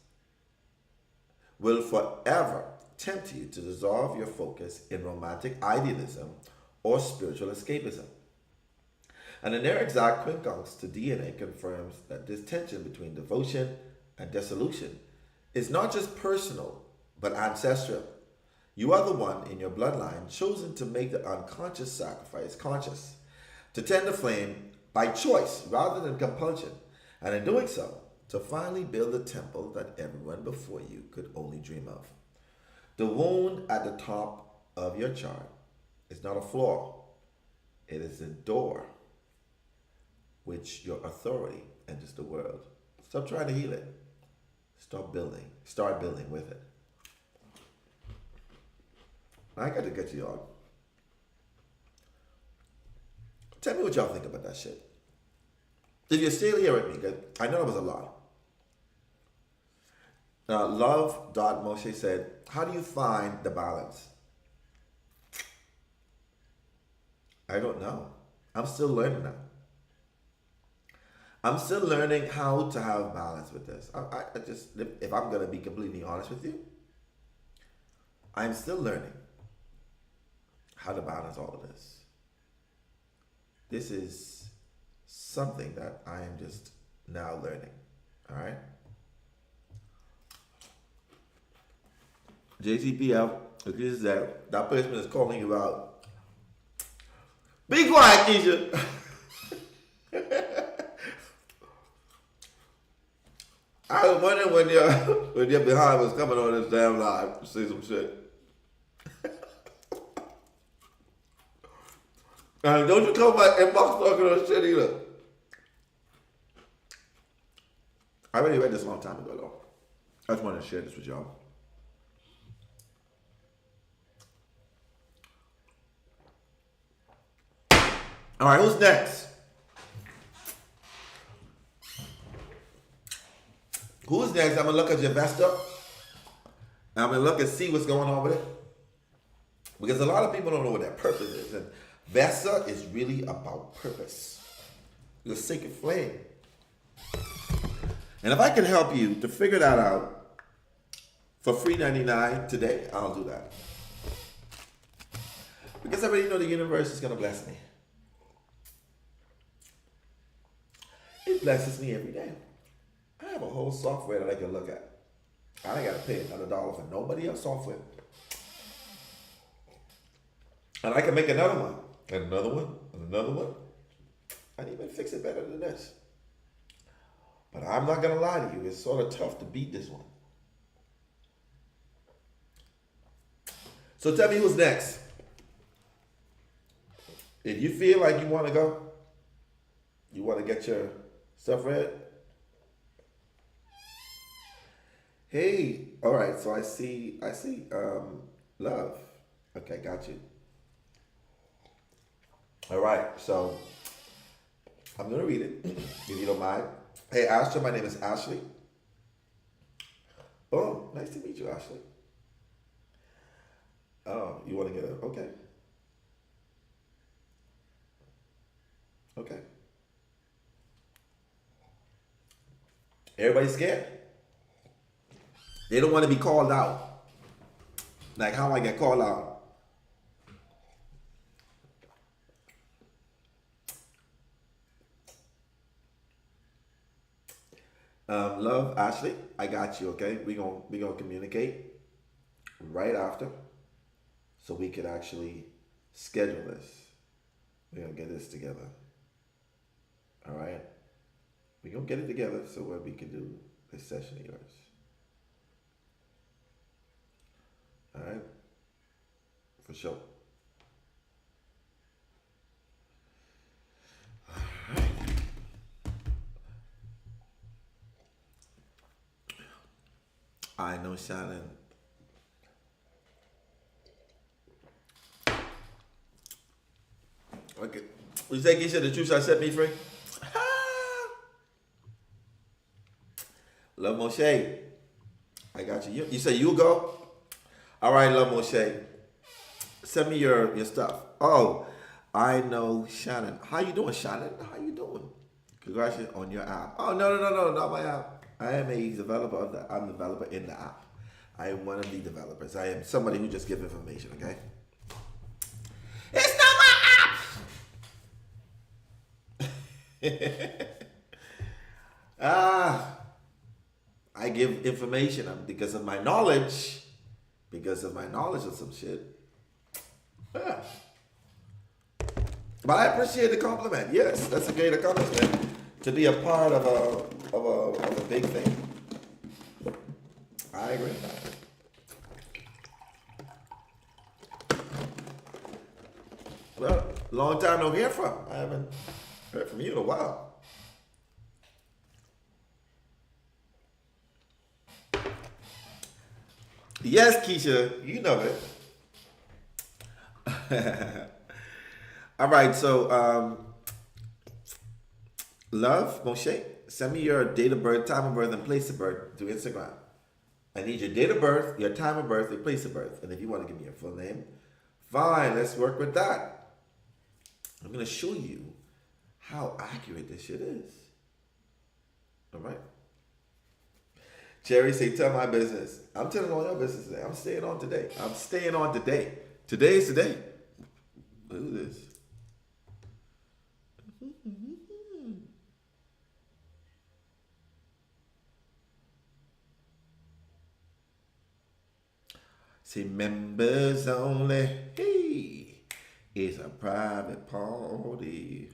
will forever tempt you to dissolve your focus in romantic idealism or spiritual escapism. And the near exact quincunx to DNA confirms that this tension between devotion and dissolution is not just personal, but ancestral. You are the one in your bloodline chosen to make the unconscious sacrifice conscious, to tend the flame by choice rather than compulsion, and in doing so, to finally build the temple that everyone before you could only dream of. The wound at the top of your chart is not a flaw, it is a door which your authority enters the world. Stop trying to heal it. Start building with it. I got to get to y'all. Tell me what y'all think about that shit. If you're still here with me, because I know it was a lot. Love.Moshe said, how do you find the balance? I don't know. I'm still learning that. I'm still learning how to have balance with this. I just, if I'm going to be completely honest with you, I'm still learning how to balance all of this. This is something that I am just now learning. All right? JCPF agrees that placement is calling you out. Be quiet, Keisha. I was wondering when your behind was coming on this damn live to say some shit. And don't you come back inbox talking on shit either. I already read this a long time ago though. I just wanted to share this with y'all. All right, who's next? Who's next? I'm gonna look at your Vesta. I'm gonna look and see what's going on with it. Because a lot of people don't know what that purpose is. And Vesta is really about purpose. The sacred flame. And if I can help you to figure that out for $3.99 today, I'll do that. Because I already know the universe is gonna bless me. It blesses me every day. I have a whole software that I can look at. I ain't got to pay another dollar for nobody else's software. And I can make another one, and another one, and another one. I can even fix it better than this. But I'm not going to lie to you. It's sort of tough to beat this one. So tell me who's next. If you feel like you want to go, you want to get your stuff read. Hey, all right, so I see, love. Okay, got you. All right, so I'm going to read it, if you don't mind. Hey, Astro, my name is Ashley. Oh, nice to meet you, Ashley. Oh, you want to get a, okay. Okay. Everybody's scared. They don't want to be called out. Like how I get called out. Love, Ashley, I got you, okay? We gonna communicate right after so we could actually schedule this. We're gonna get this together. All right? We're gonna get it together so where we can do this session of yours. All right, for sure. All right. know, Shannon. Okay. You say, Keisha, the truth shall set me free? Love Moshe. I got you. You say you go? All right, Love Moshe. Send me your stuff. Oh, I know Shannon. How you doing, Shannon? How you doing? Congratulations on your app. Oh, no, not my app. I am a developer of the. I'm a developer in the app. I am one of the developers. I am somebody who just gives information, okay? It's not my app! I give information because of my knowledge. Because of my knowledge of some shit. Yeah. But I appreciate the compliment. Yes, that's a great accomplishment to be a part of a big thing. I agree. Well, long time no hear from. I haven't heard from you in a while. Yes, Keisha, you know it. All right, so Love Moshe, send me your date of birth, time of birth, and place of birth through Instagram. I need your date of birth, your time of birth, your place of birth, and if you want to give me your full name, fine. Let's work with that. I'm gonna show you how accurate this shit is. All right. Jerry say, tell my business. I'm telling all your business today. I'm staying on today. I'm staying on today. Today is today. Look at this. Say members only. Hey, it's a private party.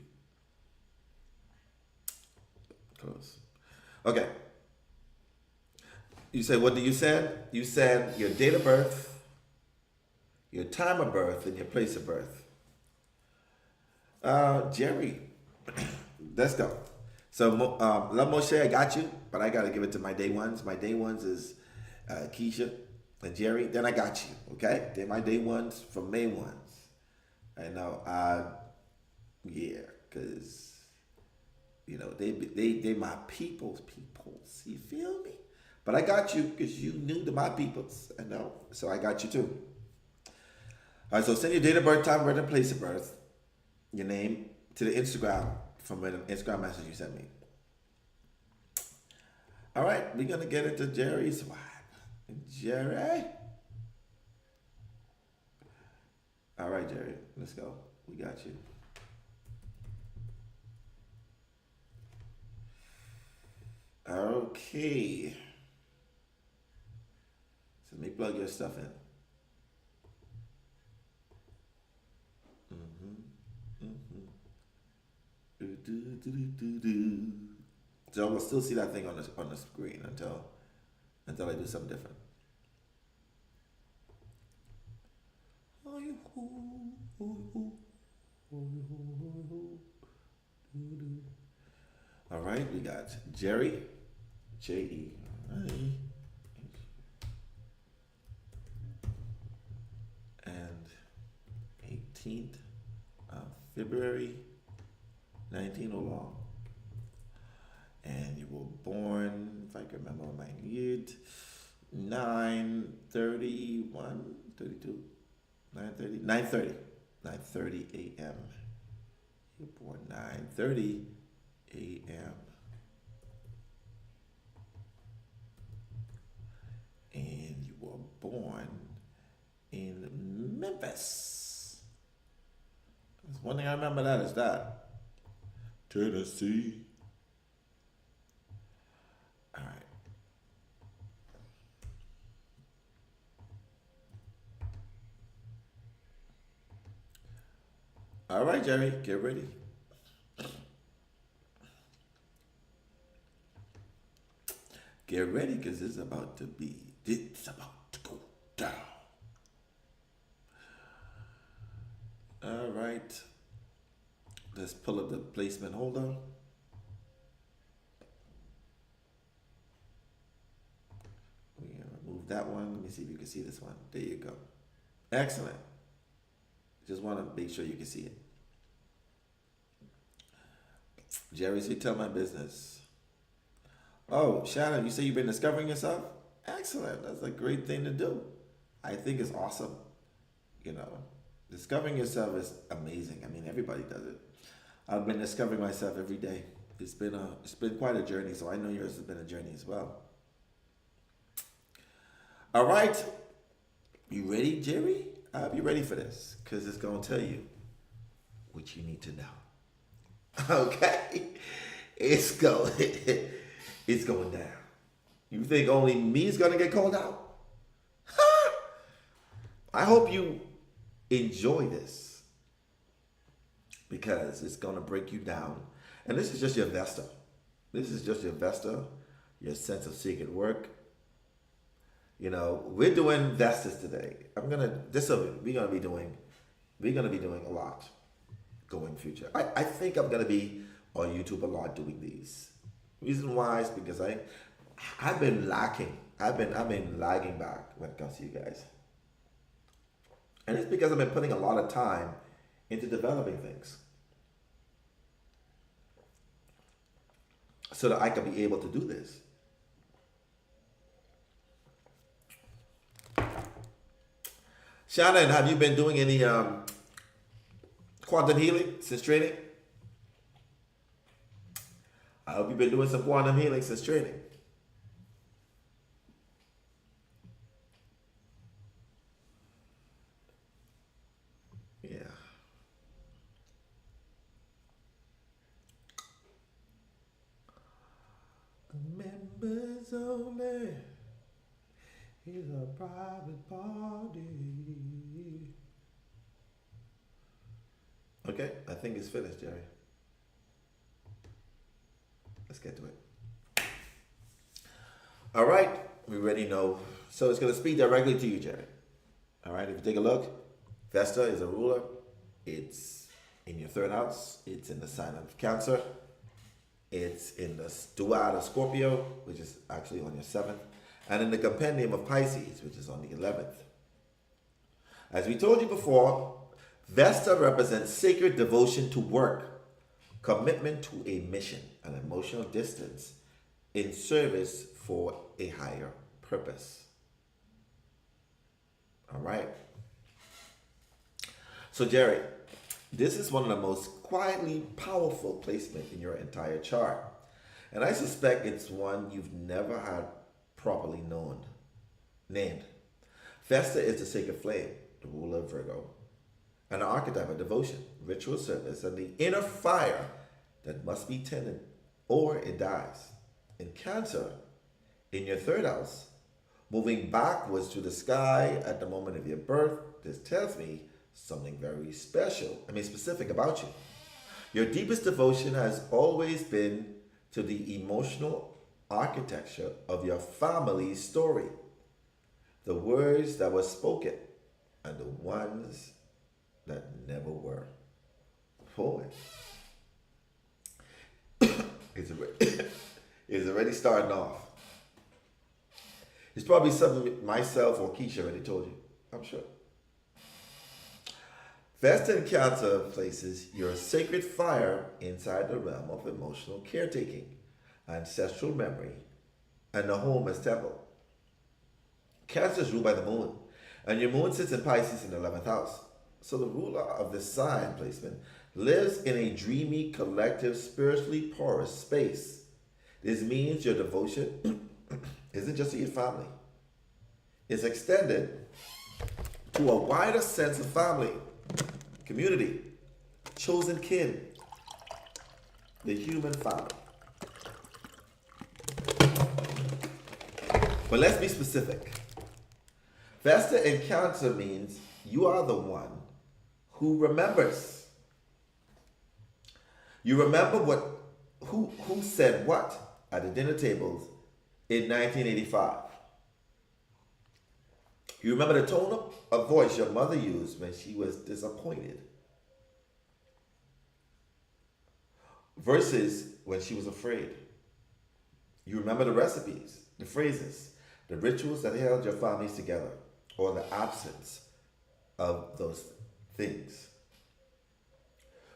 Close. Okay. You say, what do you send? You send your date of birth, your time of birth, and your place of birth. Jerry, let's go. So, Love Moshe, I got you, but I got to give it to my day ones. My day ones is Keisha and Jerry. Then I got you, okay? They're my day ones from May ones. I know, yeah, because, you know, they my peoples. You feel me? But I got you because you knew to my peoples. I know. So I got you too. All right, so send your date of birth, time of birth, and place of birth. Your name to the Instagram from an Instagram message you sent me. All right, we're going to get into Jerry's swag. Jerry. All right, Jerry, let's go. We got you. Okay. So let me plug your stuff in. So I'm gonna still see that thing on the screen until I do something different. All right, we got Jerry, J-E, and 18th of February, 19 and you were born, if I can remember my year, 9:31, 32, 9:30 a.m. You were born 9:30 a.m. And you were born in Memphis. There's one thing I remember that is that. Tennessee. All right. All right, Jerry, get ready. Get ready, because it's about to go down. All right. Let's pull up the placement holder. We're going to remove move that one. Let me see if you can see this one. There you go. Excellent. Just want to make sure you can see it. Jerry, say tell my business. Oh, Shannon, you say you've been discovering yourself? Excellent. That's a great thing to do. I think it's awesome. You know, discovering yourself is amazing. I mean, everybody does it. I've been discovering myself every day. It's been quite a journey, so I know yours has been a journey as well. All right. You ready, Jerry? I hope you're ready for this, because it's going to tell you what you need to know. Okay? It's going down. You think only me's going to get called out? I hope you enjoy this, because it's going to break you down. And this is just your Vesta. This is just your Vesta, your sense of secret work. You know, we're doing Vestas today. We're gonna be doing a lot going future. I think I'm gonna be on YouTube a lot doing these. Reason why is because I've been lacking. I've been lagging back when it comes to you guys. And it's because I've been putting a lot of time into developing things, so that I can be able to do this. Shannon, have you been doing any quantum healing since training? I hope you've been doing some quantum healing since training. Yeah. Members only. He's a private party. Okay, I think it's finished, Jerry. Let's get to it. All right, we already know. So it's going to speak directly to you, Jerry. All right, if you take a look, Vesta is a ruler. It's in your third house. It's in the sign of Cancer. It's in the duad of Scorpio, which is actually on your 7th. And in the compendium of Pisces, which is on the 11th. As we told you before, Vesta represents sacred devotion to work, commitment to a mission, and emotional distance in service for a higher purpose. All right. So, Jerry, this is one of the most quietly powerful placements in your entire chart. And I suspect it's one you've never had properly named. Vesta is the sacred flame, the ruler of Virgo, an archetype of devotion, ritual service, and the inner fire that must be tended or it dies. In Cancer, in your third house, moving backwards to the sky at the moment of your birth, this tells me something very specific about you. Your deepest devotion has always been to the emotional architecture of your family's story, the words that were spoken and the ones that never were. Boy, it's already starting off. It's probably something myself or Keisha already told you, I'm sure. Vesta in Cancer places your sacred fire inside the realm of emotional caretaking, ancestral memory, and the home as temple. Cancer is ruled by the moon, and your moon sits in Pisces in the 11th house. So the ruler of this sign placement lives in a dreamy, collective, spiritually porous space. This means your devotion isn't just to your family. It's extended to a wider sense of family, community, chosen kin, the human family. But let's be specific. Vesta in Cancer means you are the one who remembers. You remember who said what at the dinner tables in 1985. You remember the tone of voice your mother used when she was disappointed versus when she was afraid. You remember the recipes, the phrases, the rituals that held your families together, or the absence of those things,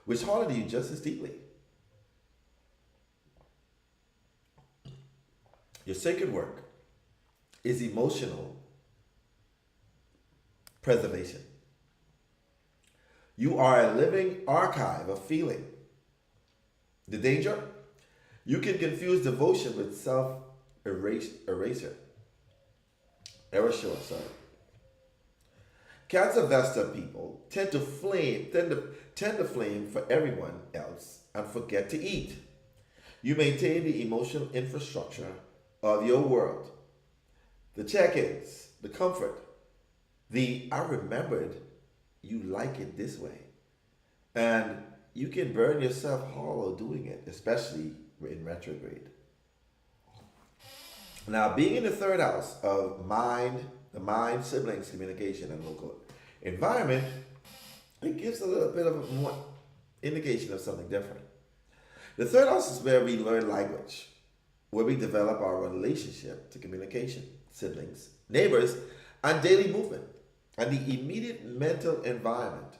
which haunted you just as deeply. Your sacred work is emotional preservation. You are a living archive of feeling. The danger? You can confuse devotion with self-erasure. Erasure, sorry. Cancer Vesta people tend to flame for everyone else and forget to eat. You maintain the emotional infrastructure of your world. The check-ins, the comfort, I remembered you like it this way. And you can burn yourself hollow doing it, especially in retrograde. Now, being in the third house of the mind, siblings, communication, and local environment, it gives a little bit of a more indication of something different. The third house is where we learn language, where we develop our relationship to communication, siblings, neighbors, and daily movement, and the immediate mental environment.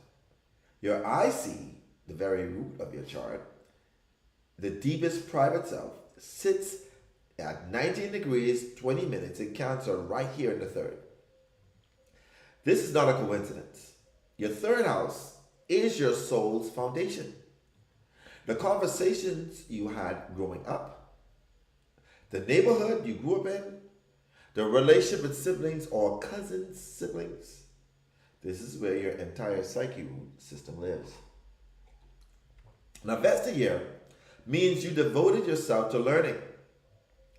Your I see, the very root of your chart, the deepest private self, sits at 19 degrees, 20 minutes in Cancer, right here in the third. This is not a coincidence. Your third house is your soul's foundation. The conversations you had growing up, the neighborhood you grew up in, the relationship with siblings or cousins, siblings. This is where your entire psyche system lives. Now, Vesta year means you devoted yourself to learning,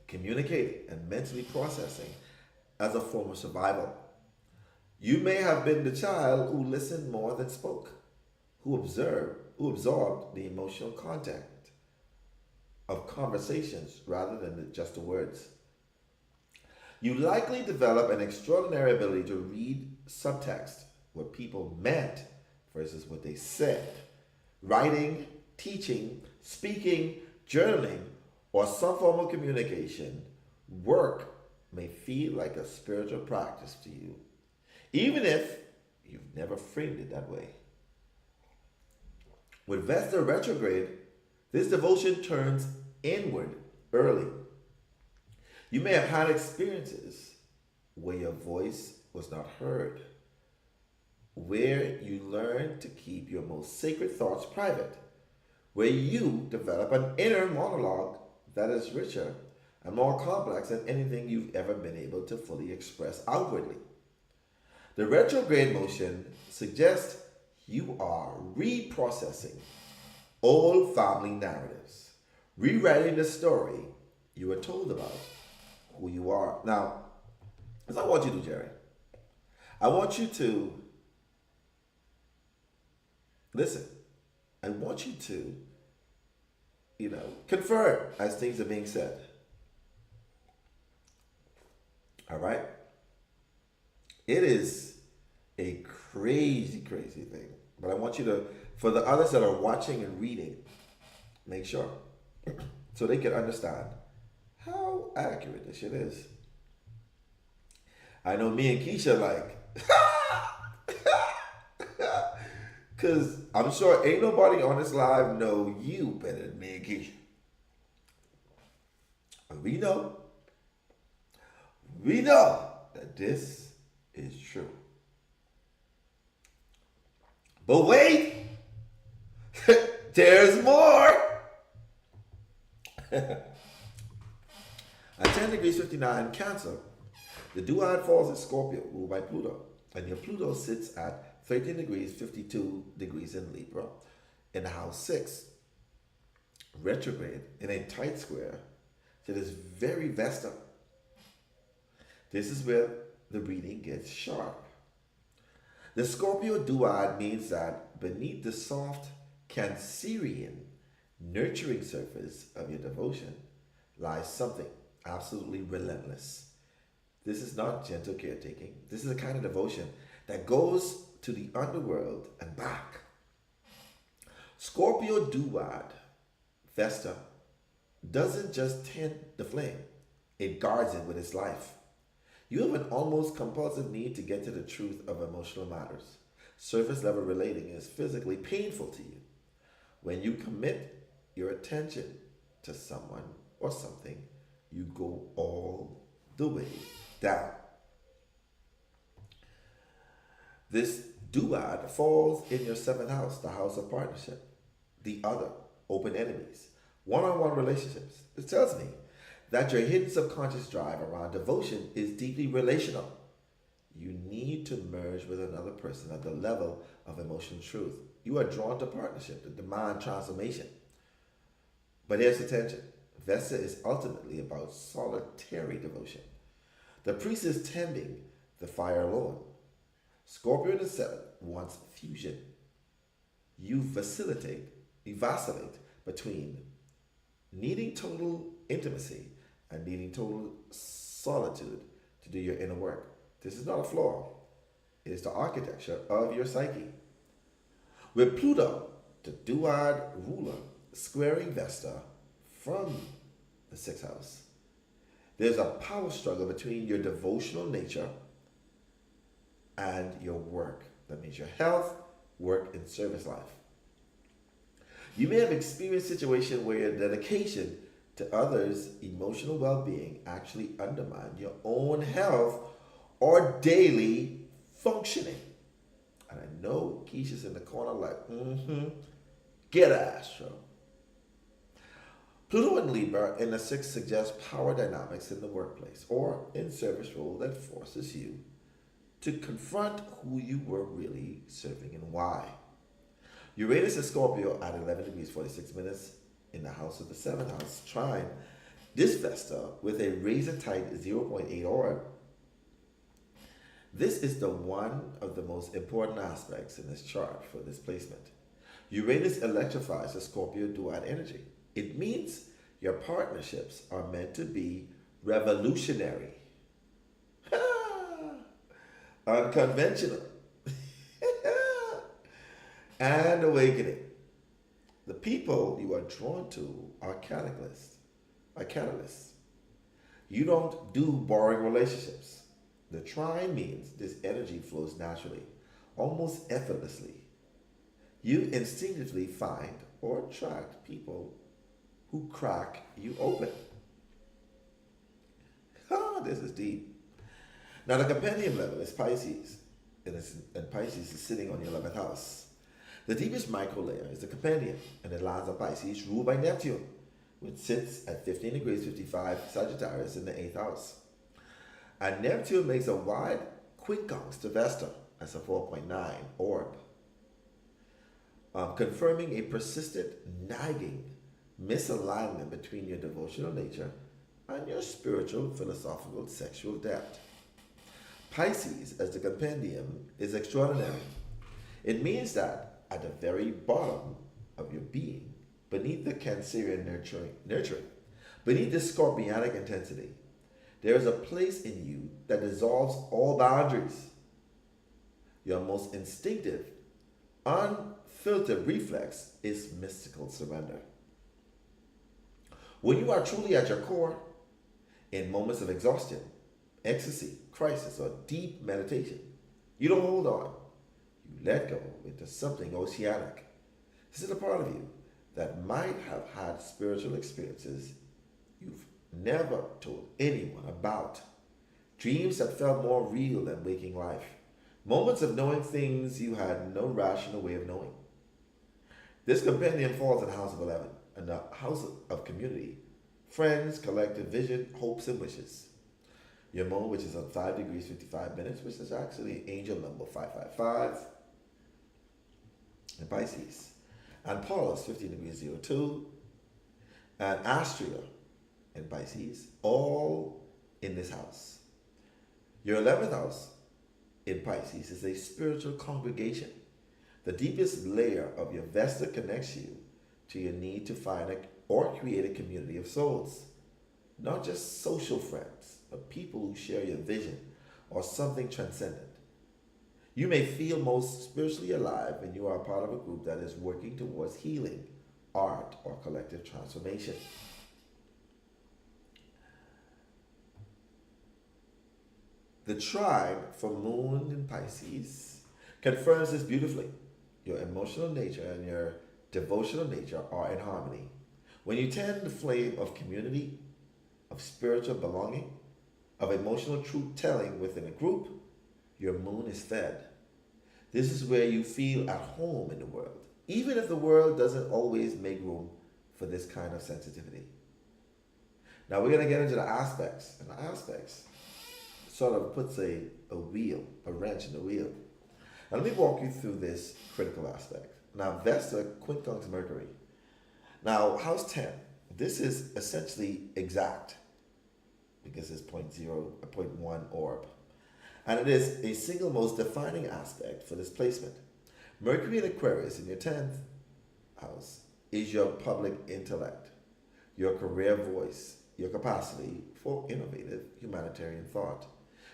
communicating, and mentally processing as a form of survival. You may have been the child who listened more than spoke, who absorbed the emotional content of conversations rather than just the words. You likely develop an extraordinary ability to read subtext, what people meant versus what they said. Writing, teaching, speaking, journaling, or some form of communication, work may feel like a spiritual practice to you, even if you've never framed it that way. With Vesta retrograde, this devotion turns inward early. You may have had experiences where your voice was not heard, where you learn to keep your most sacred thoughts private, where you develop an inner monologue that is richer and more complex than anything you've ever been able to fully express outwardly. The retrograde motion suggests you are reprocessing old family narratives, rewriting the story you were told about who you are. Now, that's what I want you to do, Jerry. I want you to listen. I want you to, confirm as things are being said. All right? It is a crazy, crazy thing. But I want you to, for the others that are watching and reading, make sure so they can understand how accurate this shit is. I know me and Keisha like, because I'm sure ain't nobody on this live know you better than me and Keisha. We know that this is true. But wait, there's more. At 10 degrees 59 Cancer, the duad falls in Scorpio, ruled by Pluto. And your Pluto sits at 13 degrees 52 degrees in Libra in the house 6. Retrograde in a tight square to this very Vesta. This is where the reading gets sharp. The Scorpio duad means that beneath the soft Cancerian, nurturing surface of your devotion lies something absolutely relentless. This is not gentle caretaking. This is a kind of devotion that goes to the underworld and back. Scorpio duad, Vesta, doesn't just tend the flame. It guards it with its life. You have an almost compulsive need to get to the truth of emotional matters. Surface level relating is physically painful to you. When you commit your attention to someone or something, you go all the way down. This duad falls in your seventh house, the house of partnership, the other, open enemies, one on one relationships. This tells me that your hidden subconscious drive around devotion is deeply relational. You need to merge with another person at the level of emotional truth. You are drawn to partnership, to demand transformation. But here's the tension. Vesta is ultimately about solitary devotion. The priest is tending the fire alone. Scorpio in the seventh wants fusion. You vacillate between needing total intimacy and needing total solitude to do your inner work. This is not a flaw. It is the architecture of your psyche. With Pluto, the duad ruler, squaring Vesta from the sixth house, there's a power struggle between your devotional nature and your work. That means your health, work, and service life. You may have experienced situations where your dedication to others' emotional well-being actually undermine your own health or daily functioning. And I know Keisha's in the corner like, get Astro. Pluto and Libra in the sixth suggests power dynamics in the workplace or in service role that forces you to confront who you were really serving and why. Uranus and Scorpio at 11 degrees 46 minutes in the house of the seventh house, trine this Vesta with a razor-tight 0.8 orb. This is the one of the most important aspects in this chart for this placement. Uranus electrifies the Scorpio duad energy. It means your partnerships are meant to be revolutionary, unconventional, and awakening. The people you are drawn to are catalysts. You don't do boring relationships. The trine means this energy flows naturally, almost effortlessly. You instinctively find or attract people who crack you open. This is deep. Now the compendium level is Pisces, and Pisces is sitting on your 11th house. The deepest micro layer is the compendium, and it lands on Pisces, ruled by Neptune, which sits at 15 degrees 55 Sagittarius in the 8th house. And Neptune makes a wide quincunx to Vesta as a 4.9 orb, confirming a persistent, nagging misalignment between your devotional nature and your spiritual, philosophical, sexual depth. Pisces, as the compendium, is extraordinary. It means that at the very bottom of your being, beneath the Cancerian nurturing, beneath the Scorpionic intensity, there is a place in you that dissolves all boundaries. Your most instinctive, unfiltered reflex is mystical surrender. When you are truly at your core, in moments of exhaustion, ecstasy, crisis, or deep meditation, you don't hold on. You let go into something oceanic. This is a part of you that might have had spiritual experiences you've never told anyone about. Dreams that felt more real than waking life. Moments of knowing things you had no rational way of knowing. This compendium falls in the house of 11, and the house of community, friends, collective vision, hopes, and wishes. Your moon, which is on 5 degrees 55 minutes, which is actually angel number 555 in Pisces. And Paulus, 15 degrees 02, and Astria in Pisces, all in this house. Your 11th house in Pisces is a spiritual congregation. The deepest layer of your Vesta connects you to your need to find or create a community of souls. Not just social friends, but people who share your vision or something transcendent. You may feel most spiritually alive when you are a part of a group that is working towards healing, art, or collective transformation. The tribe for Moon in Pisces confirms this beautifully. Your emotional nature and your devotional nature are in harmony. When you tend the flame of community, of spiritual belonging, of emotional truth telling within a group, your moon is fed. This is where you feel at home in the world, even if the world doesn't always make room for this kind of sensitivity. Now we're going to get into the aspects, and the aspects sort of puts a wheel, a wrench in the wheel. Now let me walk you through this critical aspect. Now Vesta quincunx Mercury. Now house 10, this is essentially exact because it's point 0, a point 1 orb. And it is a single most defining aspect for this placement. Mercury in Aquarius in your 10th house is your public intellect, your career voice, your capacity for innovative humanitarian thought.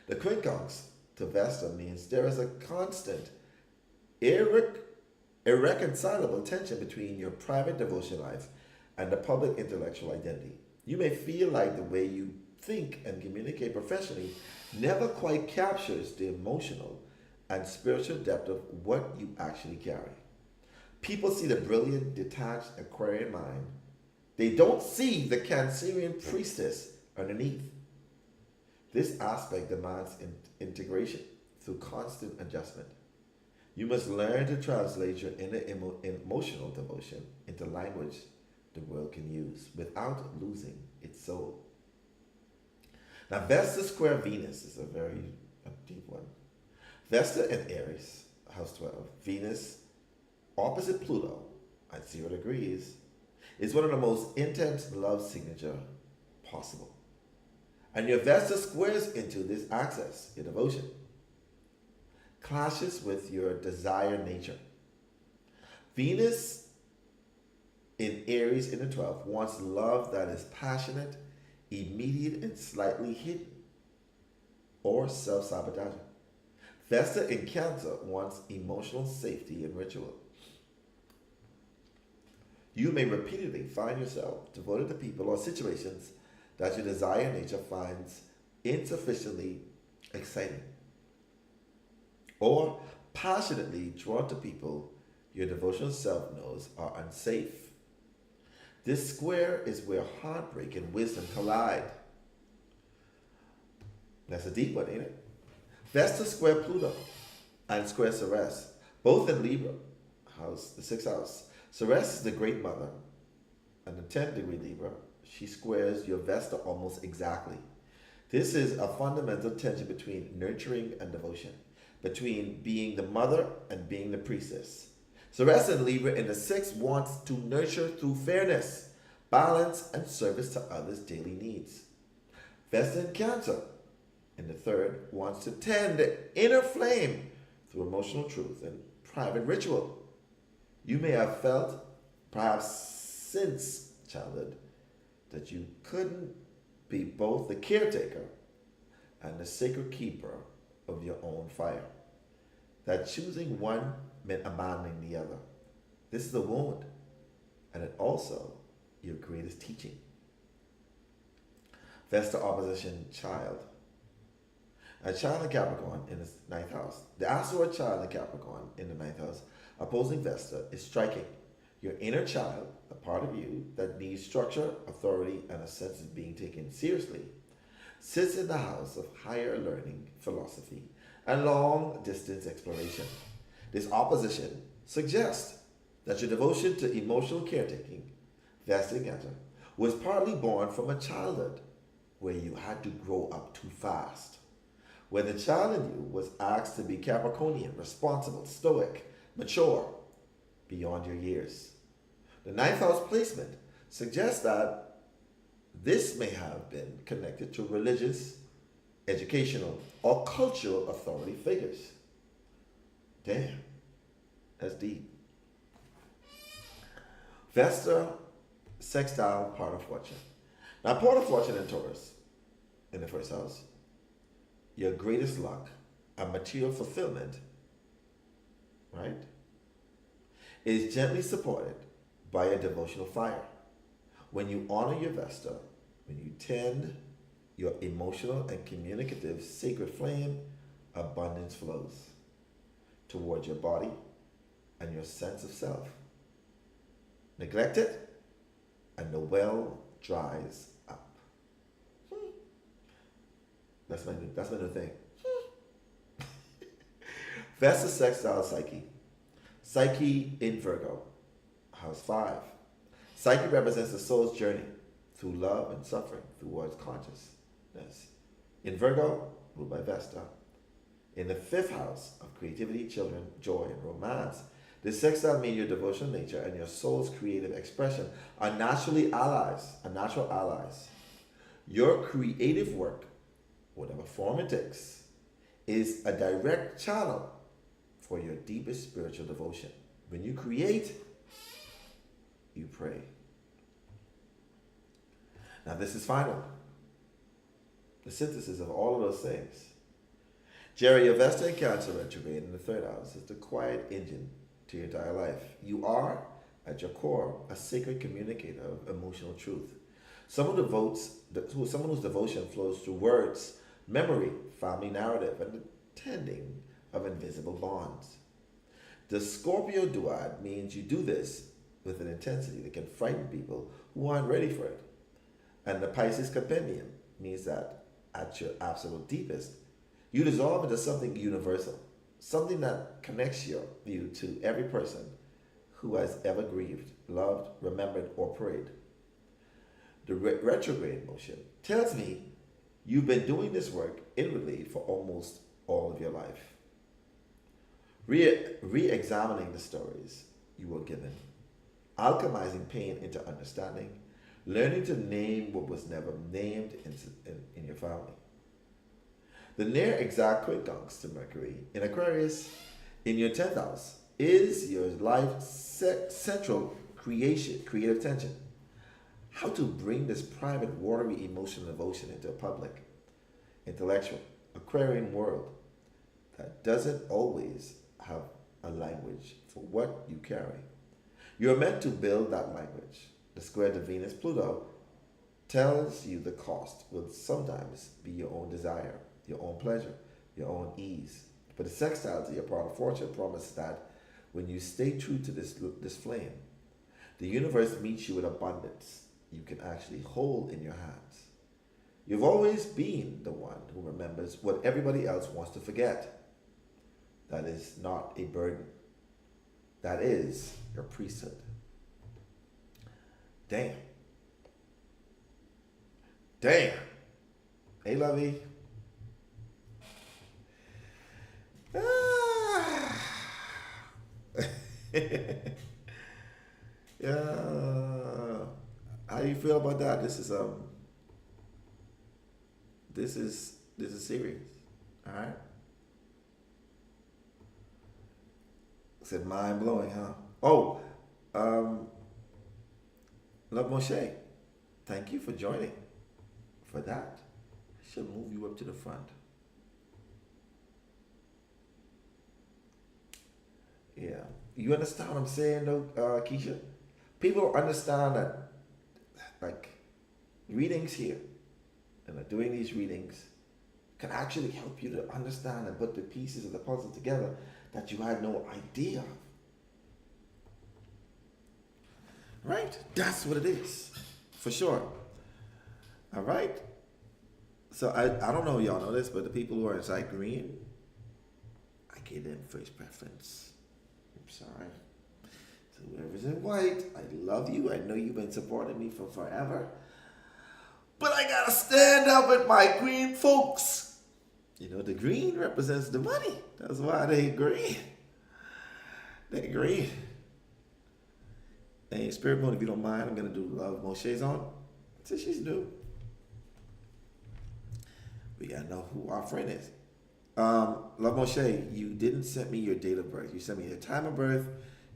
The quincunx to Vesta means there is a constant, irreconcilable tension between your private devotion life and the public intellectual identity. You may feel like the way you think and communicate professionally never quite captures the emotional and spiritual depth of what you actually carry. People see the brilliant, detached Aquarian mind. They don't see the Cancerian priestess underneath. This aspect demands integration through constant adjustment. You must learn to translate your inner emotional devotion into language the world can use without losing its soul. Now, Vesta square Venus is a very deep one. Vesta in Aries, house 12, Venus opposite Pluto at 0 degrees, is one of the most intense love signature possible. And your Vesta squares into this axis, your devotion, clashes with your desired nature. Venus in Aries in the 12th wants love that is passionate, immediate, and slightly hidden, or self-sabotaging. Vesta in Cancer wants emotional safety and ritual. You may repeatedly find yourself devoted to people or situations that your desire nature finds insufficiently exciting, or passionately drawn to people your devotional self knows are unsafe. This square is where heartbreak and wisdom collide. That's a deep one, ain't it? Vesta square Pluto and square Ceres, both in Libra, house, the 6th house. Ceres is the great mother, and the 10th degree Libra, she squares your Vesta almost exactly. This is a fundamental tension between nurturing and devotion, between being the mother and being the priestess. Ceres in Libra in the 6th wants to nurture through fairness, balance, and service to others' daily needs. Vesta in Cancer in the 3rd wants to tend the inner flame through emotional truth and private ritual. You may have felt, perhaps since childhood, that you couldn't be both the caretaker and the sacred keeper of your own fire. That choosing one meant abandoning the other. This is a wound, and it also your greatest teaching. Vesta opposition child. A child in Capricorn in the 9th house. The asteroid child in Capricorn in the 9th house opposing Vesta is striking. Your inner child, a part of you that needs structure, authority, and a sense of being taken seriously, sits in the house of higher learning, philosophy, and long-distance exploration. This opposition suggests that your devotion to emotional caretaking, Vesta in Cancer, was partly born from a childhood where you had to grow up too fast, where the child in you was asked to be Capricornian, responsible, stoic, mature, beyond your years. The 9th house placement suggests that this may have been connected to religious, educational, or cultural authority figures. Damn, that's deep. Vesta sextile part of fortune. Now, part of fortune in Taurus, in the 1st house, your greatest luck and material fulfillment, right, is gently supported by a devotional fire. When you honor your Vesta, when you tend your emotional and communicative sacred flame, abundance flows towards your body and your sense of self. Neglect it, and the well dries up. That's my new thing. Vesta sextile Psyche. Psyche in Virgo, house 5. Psyche represents the soul's journey through love and suffering towards consciousness. In Virgo, ruled by Vesta. In the 5th house of creativity, children, joy, and romance, this sextile means your devotional nature and your soul's creative expression are natural allies. Your creative work, whatever form it takes, is a direct channel for your deepest spiritual devotion. When you create, you pray. Now this is final. The synthesis of all of those things. Jerry, your Vesta and Cancer retrograde in the 3rd house is the quiet engine to your entire life. You are, at your core, a sacred communicator of emotional truth. Someone whose devotion flows through words, memory, family narrative, and the tending of invisible bonds. The Scorpio duad means you do this with an intensity that can frighten people who aren't ready for it. And the Pisces compendium means that at your absolute deepest, you dissolve into something universal, something that connects you to every person who has ever grieved, loved, remembered, or prayed. The retrograde motion tells me you've been doing this work inwardly for almost all of your life. Re-examining the stories you were given, alchemizing pain into understanding, learning to name what was never named in your family. The near exact quincunx to Mercury in Aquarius in your 10th house is your life's central creative tension. How to bring this private, watery emotional devotion into a public, intellectual, Aquarian world that doesn't always have a language for what you carry. You're meant to build that language. The square to Venus Pluto tells you the cost will sometimes be your own desire, your own pleasure, your own ease. But the sextile to your part of fortune promises that when you stay true to this flame, the universe meets you with abundance you can actually hold in your hands. You've always been the one who remembers what everybody else wants to forget. That is not a burden. That is your priesthood. Damn. Hey, Lovey. Yeah. How do you feel about that? This is serious. All right. Said mind blowing, huh? Oh, Love Moshe, thank you for joining. For that, I should move you up to the front. Yeah. You understand what I'm saying though, Keisha? People don't understand that, like, readings here, and doing these readings can actually help you to understand and put the pieces of the puzzle together that you had no idea of. Right? That's what it is. For sure. All right? So I don't know if y'all know this, but the people who are inside green, I gave them first preference. I'm sorry. So whoever's in white, I love you. I know you've been supporting me for forever. But I gotta stand up with my green folks. You know, the green represents the money. That's why they green. They green. Hey, Spirit Mode, if you don't mind, I'm gonna do Love Moshe's on. So she's new. We gotta know who our friend is. Love Moshe, you didn't send me your date of birth. You sent me your time of birth,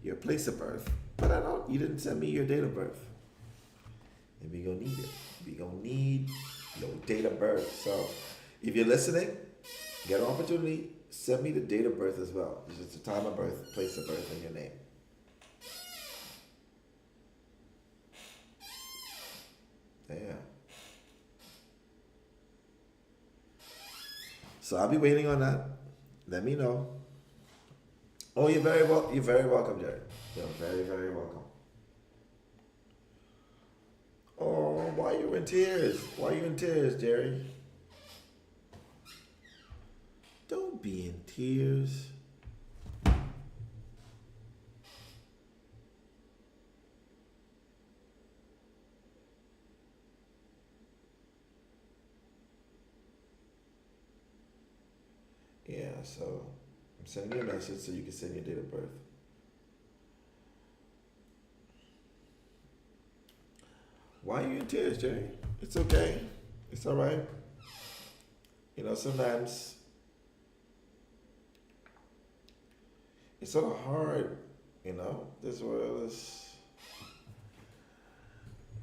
your place of birth, but you didn't send me your date of birth. And we gonna need it. We gonna need your date of birth. So if you're listening, get an opportunity, send me the date of birth as well. It's just the time of birth, place of birth, and your name. Yeah. So I'll be waiting on that. Let me know. Oh, you're very You're very welcome, Jerry. You're very, very welcome. Oh, why are you in tears? Why are you in tears, Jerry? Don't be in tears. Yeah, so I'm sending you a message so you can send your date of birth. Why are you in tears, Jerry? It's okay. It's all right. You know, sometimes it's sort of hard, you know. This world is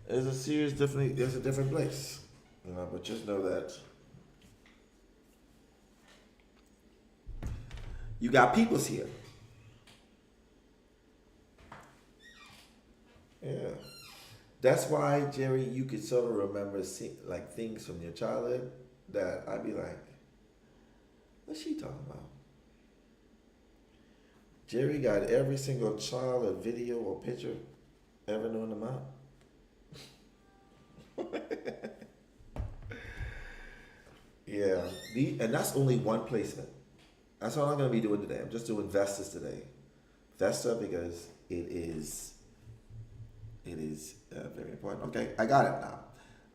a serious, definitely, it's a different place, you know. But just know that you got peoples here. Yeah. That's why, Jerry, you could sort of remember like things from your childhood that I'd be like, what's she talking about? Jerry got every single childhood video or picture ever known him out. Yeah. And that's only one placement. That's all I'm going to be doing today. I'm just doing Vestas today. Vesta because it is very important. Okay, I got it now.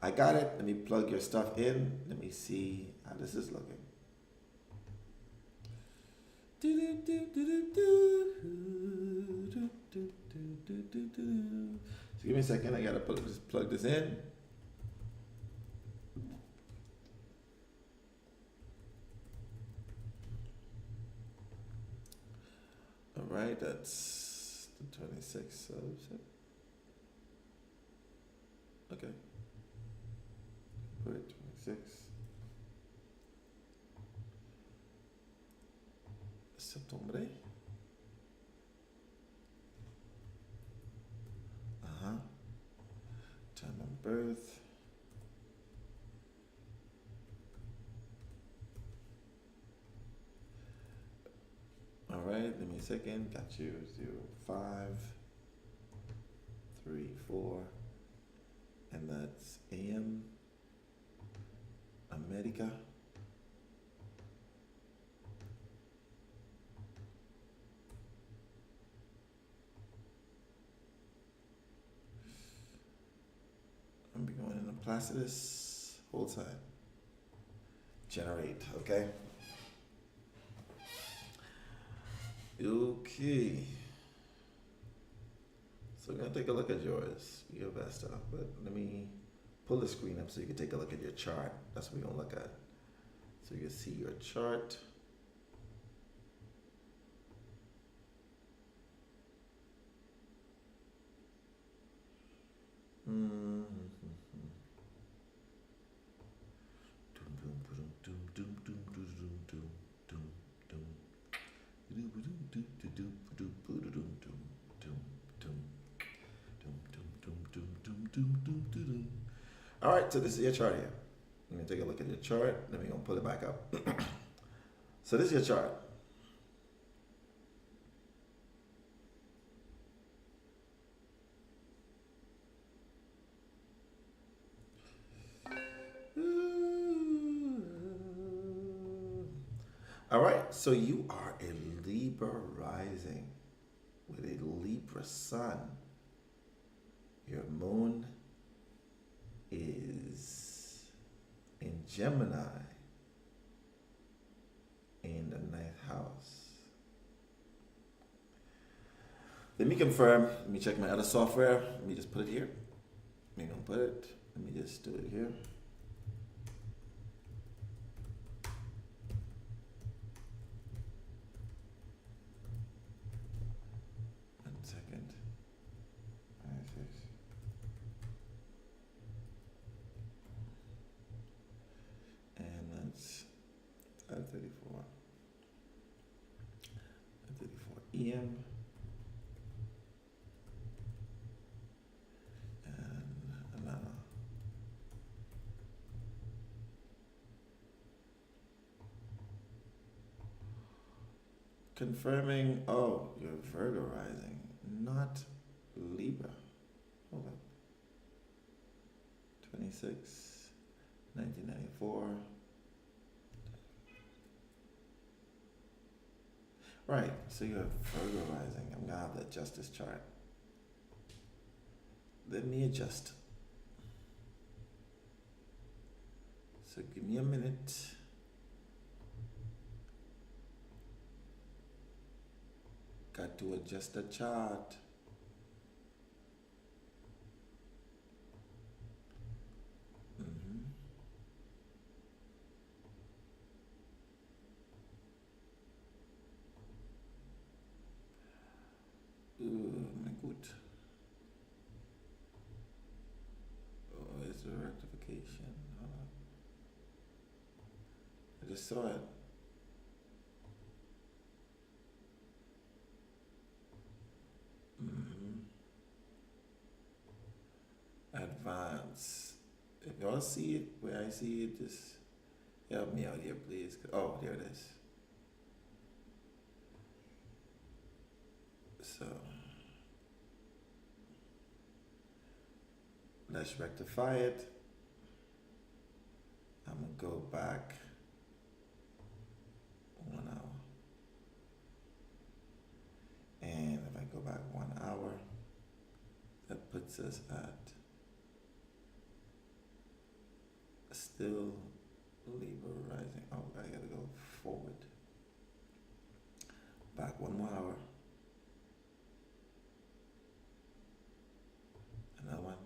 I got it. Let me plug your stuff in. Let me see how this is looking. So give me a second. I gotta plug this in. All right, that's the 26th. Okay. Put it 26. Septembre. Time of birth. All right, let me a second. Got you 05 34, and that's AM America. I'm be going into Placidus. Hold side. Generate. Okay. Okay. So we're gonna take a look at yours, your Vesta. But let me pull the screen up so you can take a look at your chart. That's what we're gonna look at. So you can see your chart. All right, so this is your chart here. Let me take a look at your chart. Then we're gonna pull it back up. So this is your chart. All right, so you are a Libra rising with a Libra sun. Your moon is in Gemini in the 9th house. Let me confirm. Let me check my other software. Let me just put it here. Let me just do it here. And that's 534. 534 EM. And Atlanta. confirming. Oh, you're Virgo rising, not Libra. Hold on. 26, 1994. Right, so you're Virgo rising. I'm gonna have to adjust this chart. Let me adjust. So give me a minute. Got to adjust the chart. My good. Oh, it's a rectification. Hold on. I just saw it. Advance. If y'all see it where I see it, just help me out here, please. Oh, there it is. So let's rectify it. I'm gonna go back 1 hour. And if I go back 1 hour, that puts us at still Libra rising. Oh, I gotta go forward. Back 1 more hour. Another one.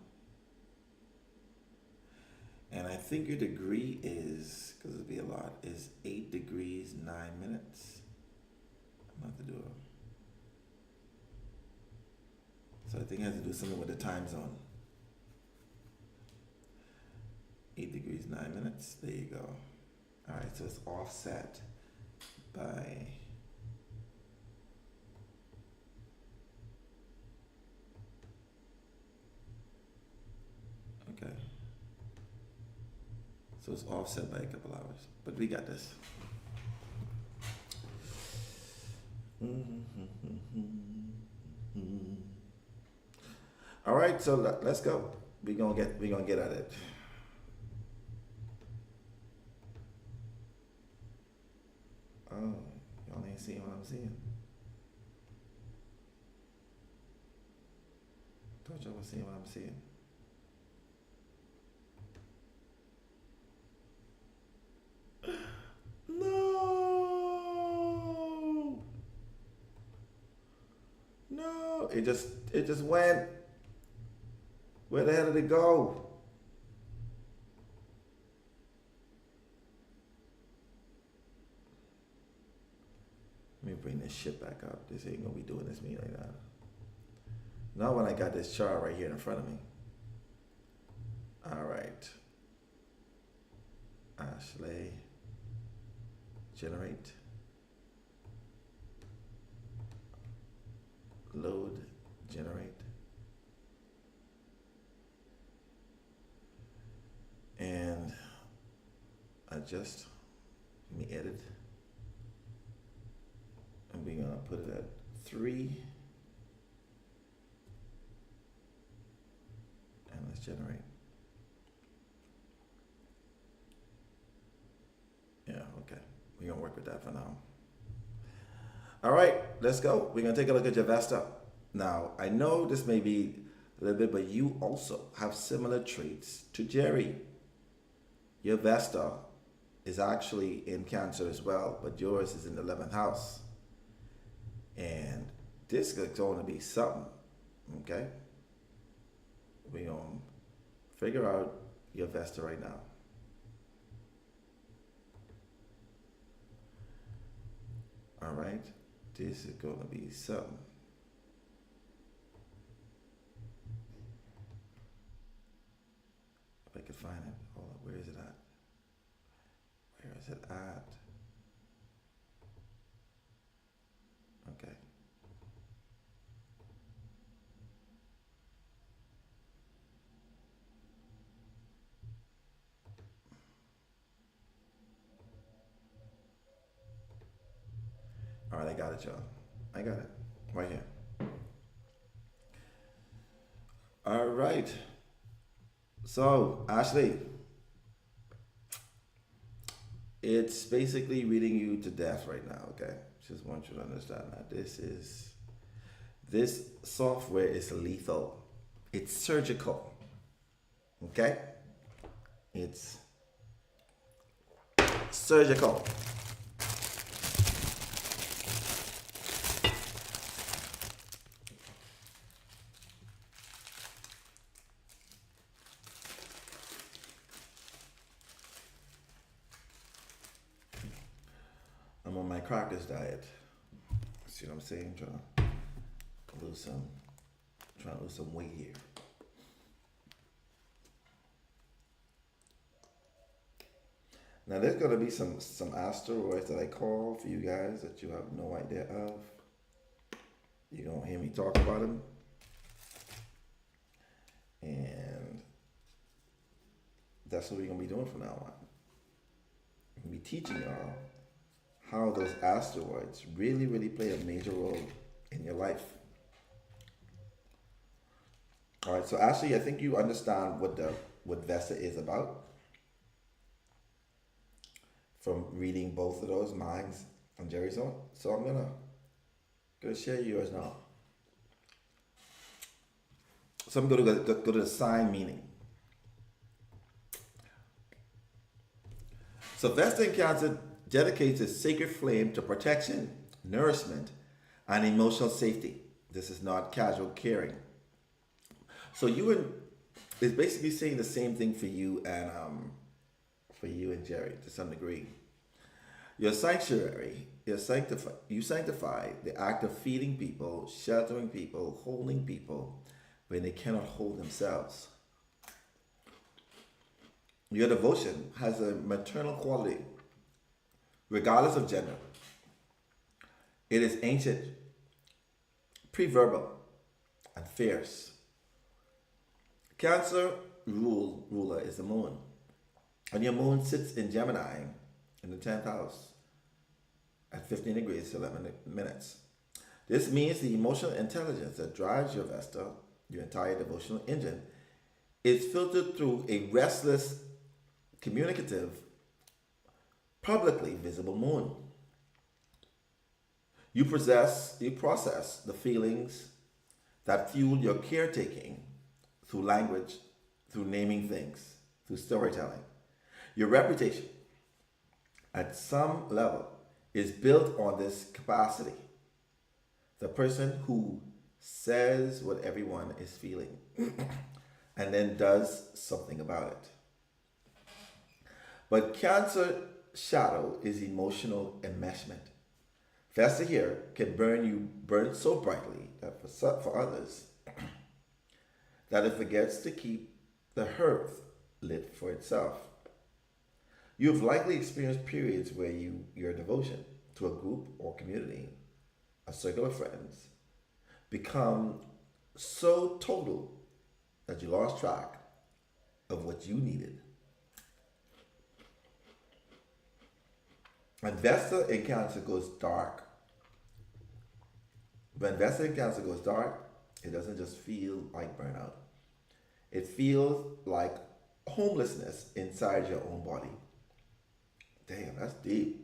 And I think your degree is, because it'll be a lot, is 8 degrees, 9 minutes. I'm going to have to do it. So I think I have to do something with the time zone. 8 degrees, 9 minutes. There you go. All right, so it's offset by okay. So it's offset by a couple hours, but we got this. All right, so let's go. We're gonna get at it. Oh, y'all ain't seeing what I'm seeing. Thought y'all was seeing what I'm seeing. No, no, it just went. Where the hell did it go? Let me bring this shit back up. This ain't gonna be doing this me like that. Not when I got this chart right here in front of me. All right. Ashley. Generate. Load. Generate. And adjust. Let me edit. And we're gonna put it at 3. And let's generate. Yeah, okay. We're gonna work with that for now. All right, let's go. We're gonna take a look at your Vesta. Now, I know this may be a little bit, but you also have similar traits to Jerry. Your Vesta is actually in Cancer as well, but yours is in the 11th house. And this is going to be something, okay? We're going to figure out your Vesta right now. All right, this is going to be something. If I can find it, hold on, where is it at? Where is it at? Okay. All right, I got it, y'all. I got it right here. All right. So, Ashley, it's basically reading you to death right now, okay? Just want you to understand that this software is lethal. It's surgical. Okay? It's surgical. I'm on my crackers diet. See what I'm saying? Trying to lose some weight here. Now there's gonna be some asteroids that I call for you guys that you have no idea of. You're gonna hear me talk about them. And that's what we're gonna be doing from now on. I'm gonna be teaching y'all how those asteroids really, really play a major role in your life. All right, so actually, I think you understand what Vesta is about from reading both of those, mines and Jerry's own. So I'm gonna share yours now. So I'm gonna go to the sign meaning. So Vesta in Cancer dedicates a sacred flame to protection, nourishment, and emotional safety. This is not casual caring. So it's basically saying the same thing for you and Jerry to some degree. Your sanctuary, you sanctify the act of feeding people, sheltering people, holding people when they cannot hold themselves. Your devotion has a maternal quality, regardless of gender. It is ancient, pre-verbal, and fierce. Cancer ruler is the moon. And your moon sits in Gemini in the 10th house at 15 degrees 11 minutes. This means the emotional intelligence that drives your Vesta, your entire devotional engine, is filtered through a restless, communicative, publicly visible moon. You process the feelings that fuel your caretaking through language, through naming things, through storytelling. Your reputation, at some level, is built on this capacity. The person who says what everyone is feeling and then does something about it. But Cancer shadow is emotional enmeshment. Vesta here can burn so brightly that for others, that it forgets to keep the hearth lit for itself. You have likely experienced periods where your devotion to a group or community, a circle of friends, become so total that you lost track of what you needed. When Vesta in Cancer goes dark, it doesn't just feel like burnout. It feels like homelessness inside your own body. Damn, that's deep.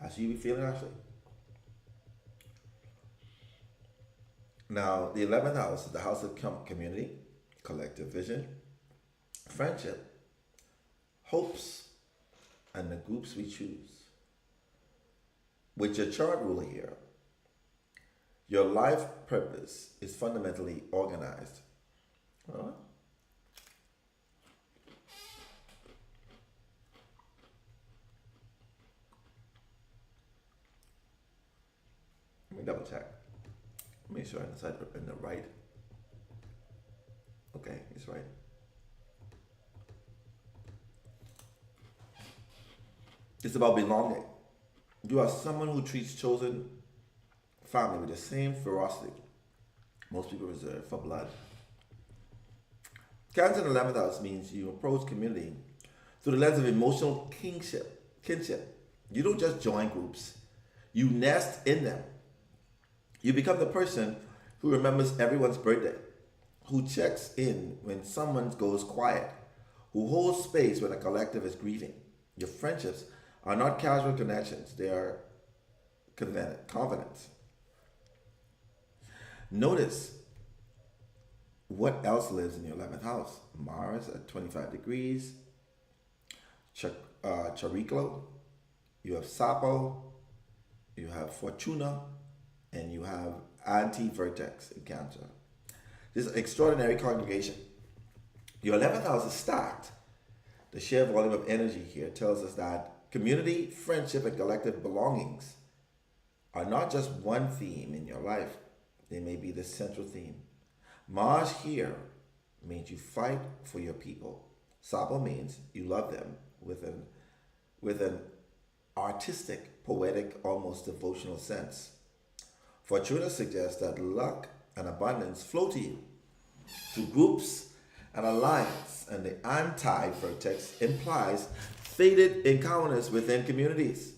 That's you be feeling, actually. Now, the 11th house is the house of community, collective vision, friendship, hopes, and the groups we choose. With your chart ruler here, your life purpose is fundamentally organized. Huh? Let me double check. Make sure I decide in the right. Okay, it's right. It's about belonging. You are someone who treats chosen family with the same ferocity most people reserve for blood. Cancer in the 11th house means you approach community through the lens of emotional kinship. You don't just join groups, you nest in them You become the person who remembers everyone's birthday, who checks in when someone goes quiet, who holds space when a collective is grieving. Your friendships are not casual connections, they are covenants. Notice what else lives in your 11th house. Mars at 25 degrees, Chariclo, you have Sapo, you have Fortuna, and you have anti-vertex in Cancer. This is an extraordinary congregation. Your 11th house is stacked. The sheer volume of energy here tells us that community, friendship, and collective belongings are not just one theme in your life. They may be the central theme. Mars here means you fight for your people. Sapo means you love them with an artistic, poetic, almost devotional sense. Fortuna suggests that luck and abundance flow to you through groups and alliance, and the anti-vertex implies fated encounters within communities.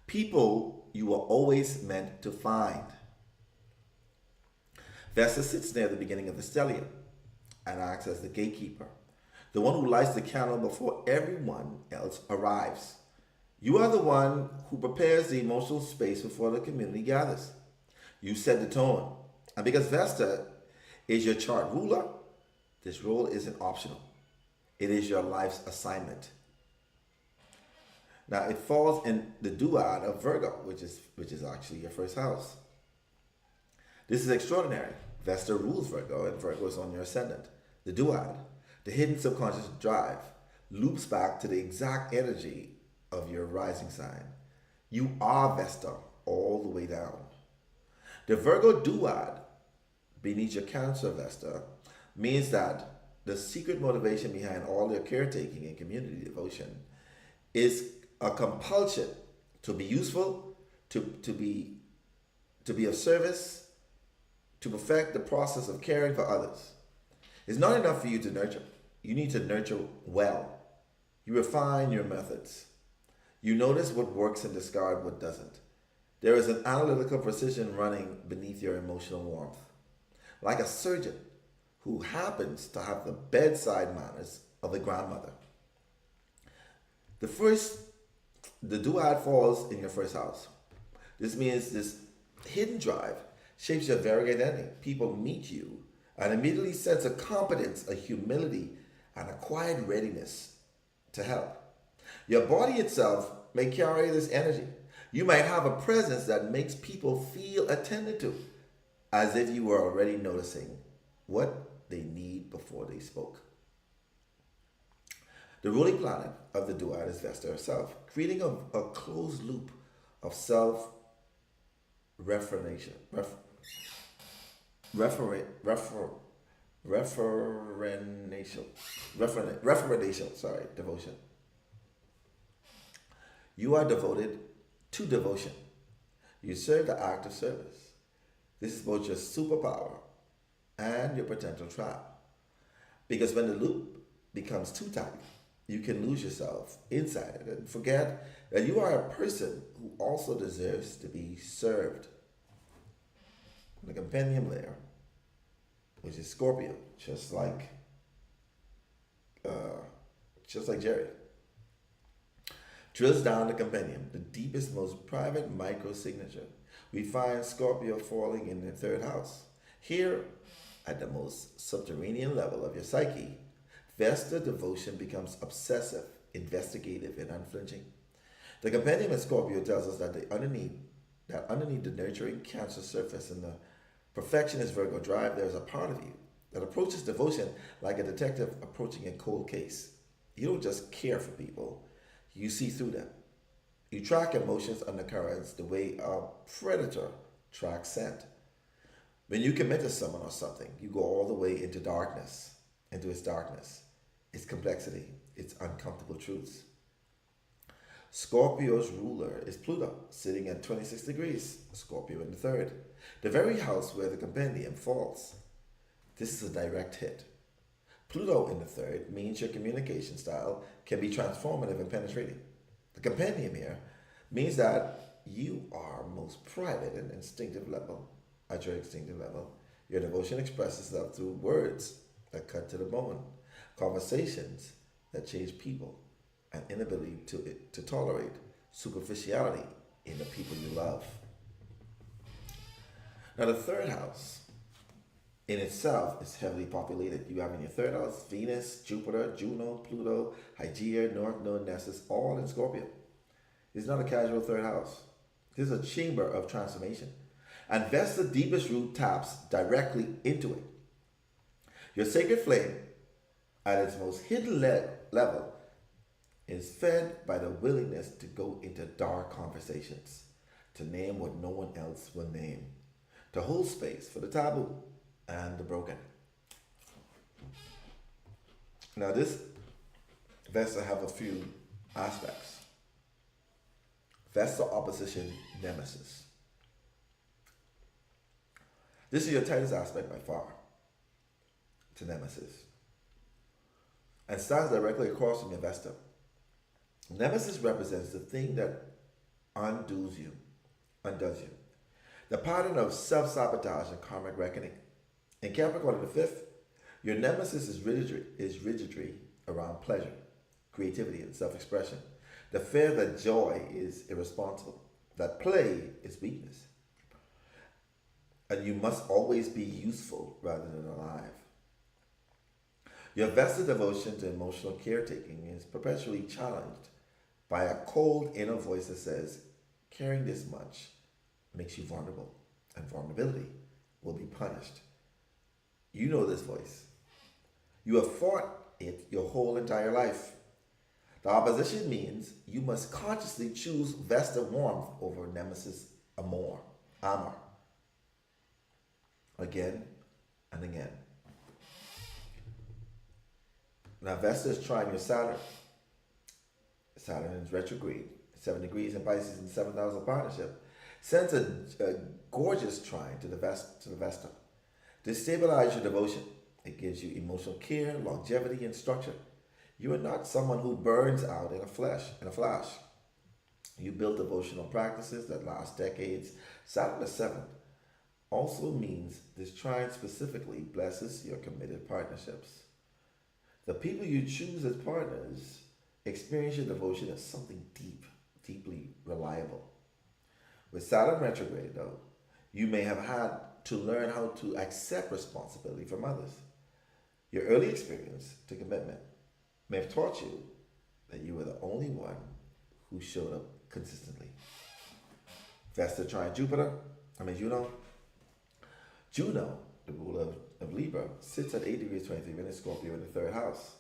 People you were always meant to find. Vesta sits near the beginning of the stellium and acts as the gatekeeper, the one who lights the candle before everyone else arrives. You are the one who prepares the emotional space before the community gathers. You set the tone. And because Vesta is your chart ruler, this role isn't optional. It is your life's assignment. Now it falls in the duad of Virgo, which is actually your first house. This is extraordinary. Vesta rules Virgo, and Virgo is on your ascendant. The duad, the hidden subconscious drive, loops back to the exact energy of your rising sign. You are Vesta all the way down. The Virgo duad beneath your Cancer Vesta means that the secret motivation behind all your caretaking and community devotion is a compulsion to be useful, to be of service, to perfect the process of caring for others. It's not enough for you to nurture. You need to nurture well. You refine your methods. You notice what works and discard what doesn't. There is an analytical precision running beneath your emotional warmth. Like a surgeon who happens to have the bedside manners of a grandmother. The duad falls in your first house. This means this hidden drive shapes your very identity. People meet you and immediately sense a competence, a humility, and a quiet readiness to help. Your body itself may carry this energy. You might have a presence that makes people feel attended to, as if you were already noticing what they need before they spoke. The ruling planet of the duad is Vesta herself, creating a closed loop of self-reformation, devotion. You are devoted to devotion. You serve the act of service. This is both your superpower and your potential trap. Because when the loop becomes too tight, you can lose yourself inside it and forget that you are a person who also deserves to be served. The compendium layer, which is Scorpio, just like Jerry, drills down the compendium, the deepest, most private micro signature. We find Scorpio falling in the third house. Here, at the most subterranean level of your psyche, Vesta devotion becomes obsessive, investigative, and unflinching. The compendium in Scorpio tells us that underneath the nurturing Cancer surface and the perfectionist Virgo drive, there's a part of you that approaches devotion like a detective approaching a cold case. You don't just care for people, you see through them. You track emotions undercurrents the way a predator tracks scent. When you commit to someone or something, you go all the way into its darkness, its complexity, its uncomfortable truths. Scorpio's ruler is Pluto, sitting at 26 degrees, Scorpio in the third, the very house where the compendium falls. This is a direct hit. Pluto in the third means your communication style can be transformative and penetrating. The compendium here means that you are most private and instinctive level. at your instinctive level. Your devotion expresses itself through words that cut to the bone, conversations that change people, and inability to tolerate superficiality in the people you love. Now, the third house in itself is heavily populated. You have in your third house Venus, Jupiter, Juno, Pluto, Hygeia, North Node, Nessus, all in Scorpio. It's not a casual third house. This is a chamber of transformation. And Vesta deepest root taps directly into it. Your sacred flame, at its most hidden level, is fed by the willingness to go into dark conversations, to name what no one else will name, to hold space for the taboo and the broken. Now this Vesta have a few aspects. Vesta opposition Nemesis. This is your tightest aspect by far to Nemesis, and stands directly across from your Vesta. Nemesis represents the thing that undoes you. The pattern of self-sabotage and karmic reckoning. In Capricorn in the fifth, your nemesis is rigidity around pleasure, creativity, and self-expression. The fear that joy is irresponsible, that play is weakness, and you must always be useful rather than alive. Your vested devotion to emotional caretaking is perpetually challenged by a cold inner voice that says, caring this much makes you vulnerable, and vulnerability will be punished. You know this voice. You have fought it your whole entire life. The opposition means you must consciously choose Vesta warmth over Nemesis amor, again and again. Now Vesta is trying your Saturn. Saturn is retrograde, 7 degrees in Pisces and 7th house of partnership. Sends a gorgeous trine to the Vesta. To stabilize your devotion, it gives you emotional care, longevity, and structure. You are not someone who burns out in a flash. You build devotional practices that last decades. Saturn the 7th also means this trine specifically blesses your committed partnerships. The people you choose as partners experience your devotion as something deeply reliable. With Saturn retrograde, though, you may have had to learn how to accept responsibility from others. Your early experience to commitment may have taught you that you were the only one who showed up consistently. Vesta trine Juno. Juno, the ruler of Libra, sits at 8 degrees 23 minutes Scorpio in the third house.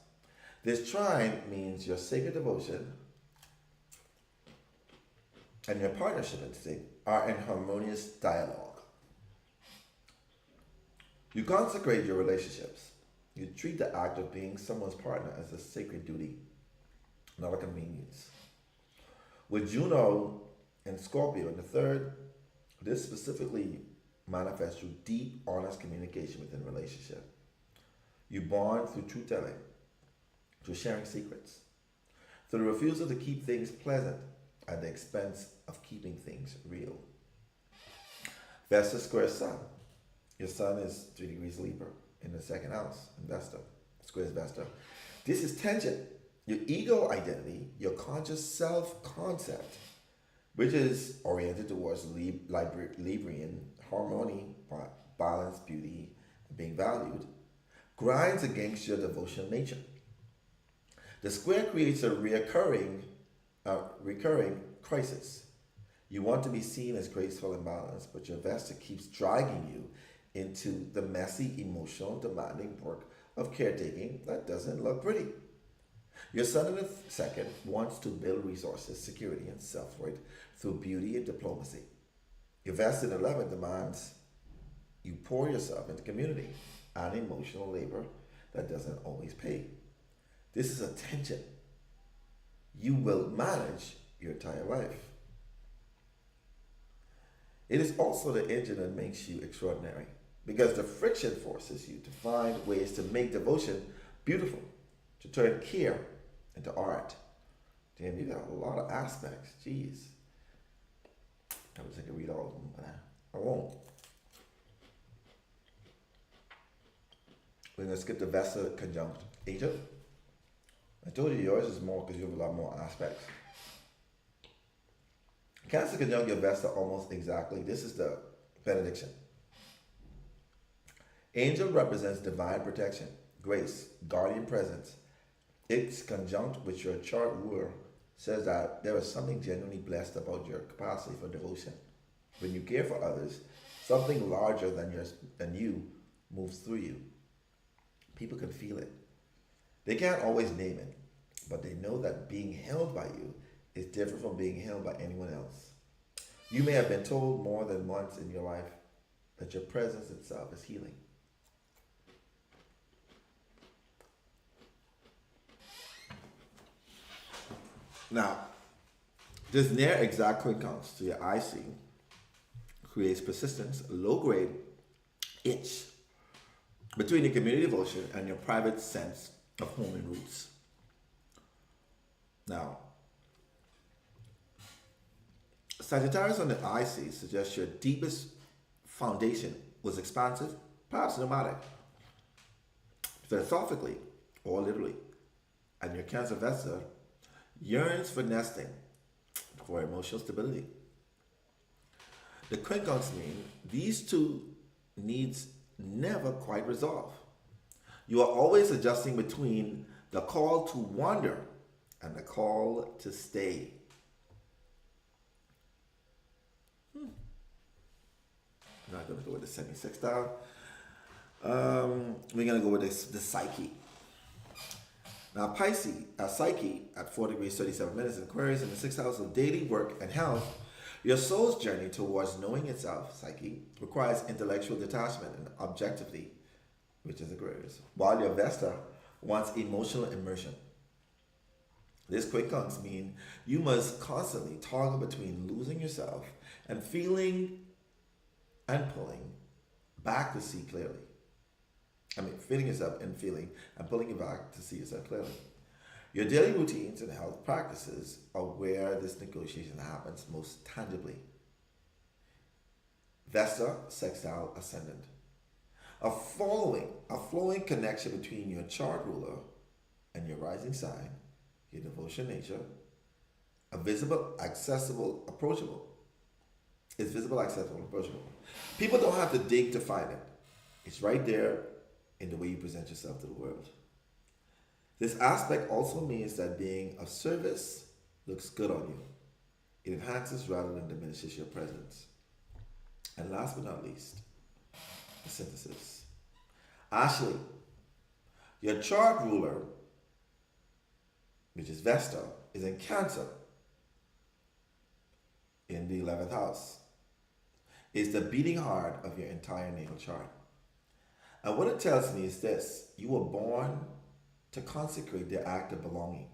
This trine means your sacred devotion and your partnership instinct are in harmonious dialogue. You consecrate your relationships. You treat the act of being someone's partner as a sacred duty, not a convenience. With Juno and Scorpio in the third, this specifically manifests through deep, honest communication within a relationship. You bond through truth-telling, through sharing secrets, through the refusal to keep things pleasant at the expense of keeping things real. Vesta squares Sun. Your Sun is 3 degrees Libra in the second house in Vesta. Squares Vesta. This is tension. Your ego identity, your conscious self-concept, which is oriented towards Librian harmony, balance, beauty, and being valued, grinds against your devotional nature. The square creates a recurring crisis. You want to be seen as graceful and balanced, but your Vesta keeps dragging you into the messy, emotional, demanding work of caretaking that doesn't look pretty. Your Sun in the second wants to build resources, security, and self-worth through beauty and diplomacy. Your Vesta in the 11th demands you pour yourself into community and emotional labor that doesn't always pay. This is a tension you will manage your entire life. It is also the engine that makes you extraordinary, because the friction forces you to find ways to make devotion beautiful, to turn care into art. Damn, you got a lot of aspects. Jeez. I wish I could read all of them, but I won't. We're going to skip the Vesta conjunct Angel. I told you yours is more because you have a lot more aspects. Cancer conjunct your Vesta almost exactly. This is the benediction. Angel represents divine protection, grace, guardian presence. Its conjunct with your chart ruler says that there is something genuinely blessed about your capacity for devotion. When you care for others, something larger than you moves through you. People can feel it. They can't always name it, but they know that being held by you is different from being held by anyone else. You may have been told more than once in your life that your presence itself is healing. Now, this near exact quincunx to your IC creates persistence, low grade itch between your community devotion and your private sense of home and roots. Now, Sagittarius on the IC suggests your deepest foundation was expansive, perhaps nomadic, philosophically or literally, and your Cancer Vesta yearns for nesting, for emotional stability. The quincunx mean these two needs never quite resolve. You are always adjusting between the call to wander and the call to stay. I'm not going to go with the semi-sextile. We're going to go with the psyche. Now, Pisces, Psyche at 4 degrees 37 minutes in Aquarius in the 6th house of daily work and health, your soul's journey towards knowing itself, Psyche, requires intellectual detachment and objectivity, which is Aquarius, while your Vesta wants emotional immersion. This quincunx means you must constantly toggle between losing yourself and feeling and pulling back to see clearly. Feeling yourself and feeling and pulling you back to see yourself clearly. Your daily routines and health practices are where this negotiation happens most tangibly. Vesta, sextile, ascendant. A flowing connection between your chart ruler and your rising sign, your devotion nature, a visible, accessible, approachable. It's visible, accessible, approachable. People don't have to dig to find it. It's right there in the way you present yourself to the world. This aspect also means that being of service looks good on you. It enhances rather than diminishes your presence. And last but not least, the synthesis. Ashley, your chart ruler, which is Vesta, is in Cancer in the 11th house. It's the beating heart of your entire natal chart. And what it tells me is this: you were born to consecrate the act of belonging.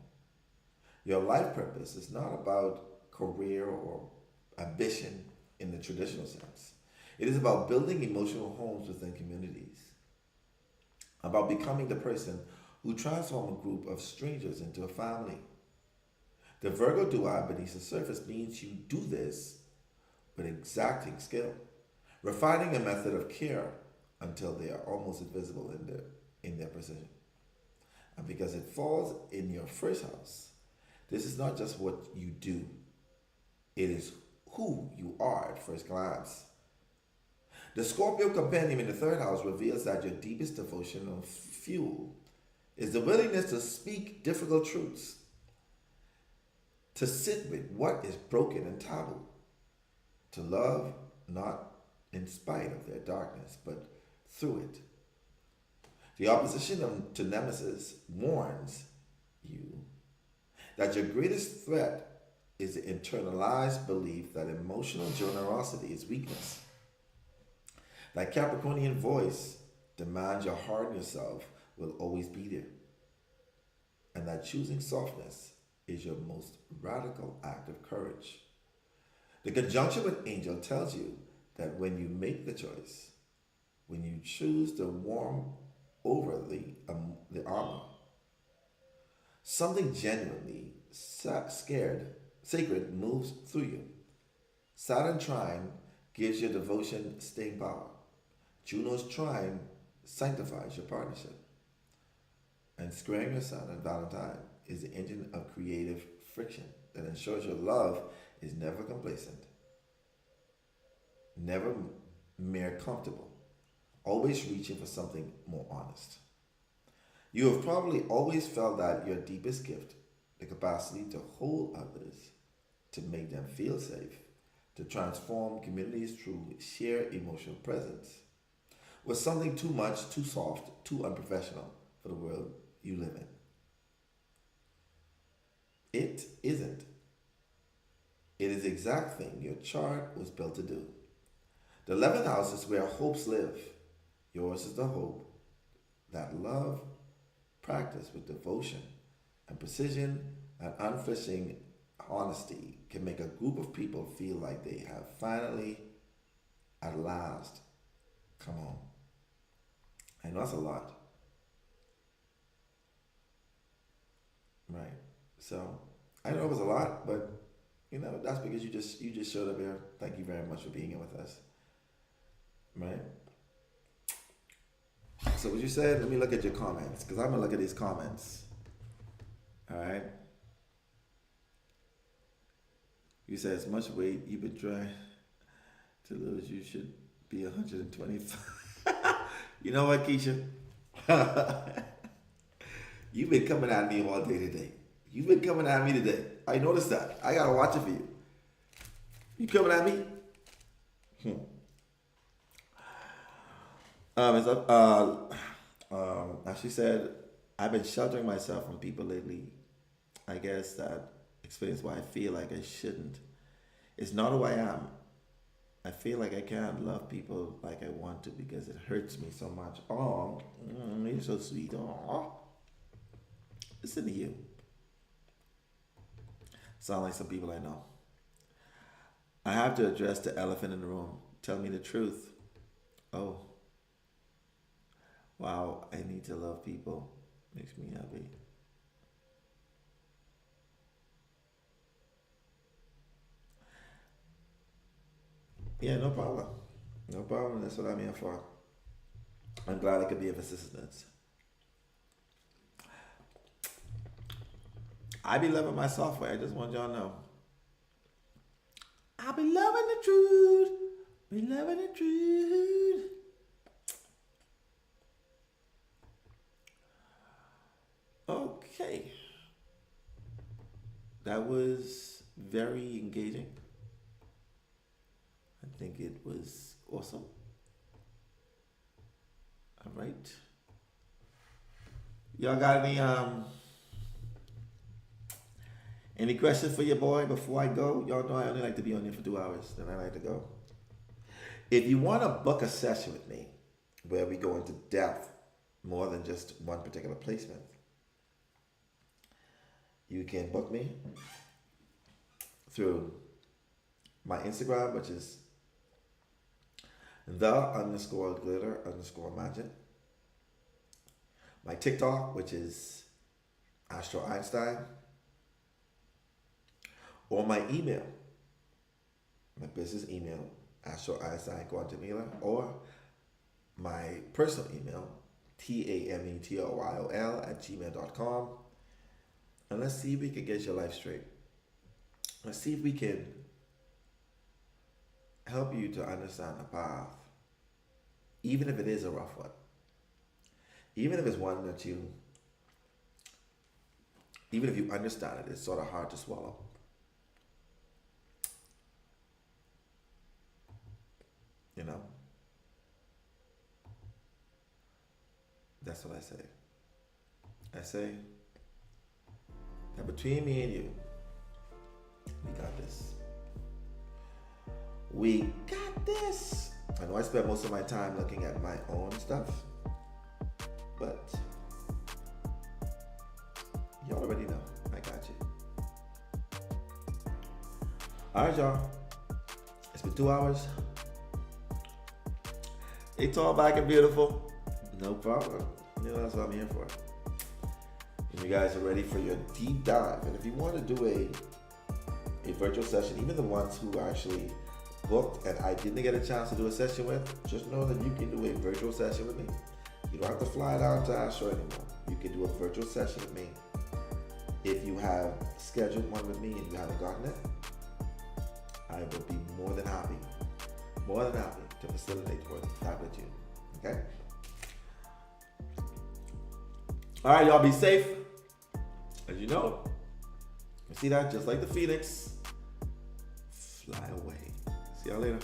Your life purpose is not about career or ambition in the traditional sense. It is about building emotional homes within communities, about becoming the person who transforms a group of strangers into a family. The Virgo duad beneath the surface means you do this with exacting skill, refining a method of care until they are almost invisible in their precision. And because it falls in your first house, this is not just what you do, it is who you are at first glance. The Scorpio compendium in the 3rd house reveals that your deepest devotional fuel is the willingness to speak difficult truths, to sit with what is broken and taboo, to love not in spite of their darkness, but through it. The opposition to Nemesis warns you that your greatest threat is the internalized belief that emotional generosity is weakness. That Capricornian voice demands your heart and yourself will always be there. And that choosing softness is your most radical act of courage. The conjunction with Angel tells you that when you make the choice, when you choose to warm over the armor, something genuinely sacred moves through you. Saturn trine gives your devotion staying power. Juno's trine sanctifies your partnership. And squaring your sun on Valentine is the engine of creative friction that ensures your love is never complacent, never mere comfortable, always reaching for something more honest. You have probably always felt that your deepest gift, the capacity to hold others, to make them feel safe, to transform communities through sheer emotional presence, was something too much, too soft, too unprofessional for the world you live in. It isn't. It is the exact thing your chart was built to do. The 11th house is where hopes live. Yours is the hope that love, practiced with devotion and precision and unflinching honesty, can make a group of people feel like they have finally, at last, come home. I know that's a lot. Right. So I know it was a lot, but that's because you just showed up here. Thank you very much for being here with us. Right. So what you said, let me look at your comments, because I'm gonna look at these comments. All right. You said as much weight you've been trying to lose, you should be 125. You know what, Keisha? You've been coming at me all day today. You've been coming at me today. I noticed that. I gotta watch it for you. You coming at me? As she said, I've been sheltering myself from people lately. I guess that explains why I feel like I shouldn't. It's not who I am. I feel like I can't love people like I want to because it hurts me so much. Oh, you're so sweet. Oh, listen to you. Sound like some people I know. I have to address the elephant in the room. Tell me the truth. Oh. Wow, I need to love people. Makes me happy. Yeah, no problem. No problem. That's what I'm here for. I'm glad I could be of assistance. I be loving my software. I just want y'all to know. I be loving the truth. Be loving the truth. Okay. That was very engaging. I think it was awesome. All right. Y'all got any questions for your boy before I go? Y'all know I only like to be on here for 2 hours, then I like to go. If you want to book a session with me where we go into depth more than just one particular placement, you can book me through my Instagram, which is _glitter_magic. My TikTok, which is Astro Einstein. Or my email, my business email, Astro Einstein Quantum Healer, or my personal email, TAMETOYOL@gmail.com. And let's see if we can get your life straight. Let's see if we can help you to understand the path, even if it is a rough one. Even if it's one that even if you understand it, it's sort of hard to swallow. You know? That's what I say. I say that between me and you, we got this. We got this. I know I spend most of my time looking at my own stuff, but you already know. I got you. All right, y'all. It's been 2 hours. It's all back and beautiful. No problem. That's what I'm here for. And you guys are ready for your deep dive. And if you want to do a virtual session, even the ones who actually booked and I didn't get a chance to do a session with, just know that you can do a virtual session with me. don't have to fly down to Astro anymore. You can do a virtual session with me. If you have scheduled one with me and you haven't gotten it, I will be more than happy to facilitate that with you. Okay? All right, y'all be safe. As you know, you see that? Just like the Phoenix, fly away. See y'all later.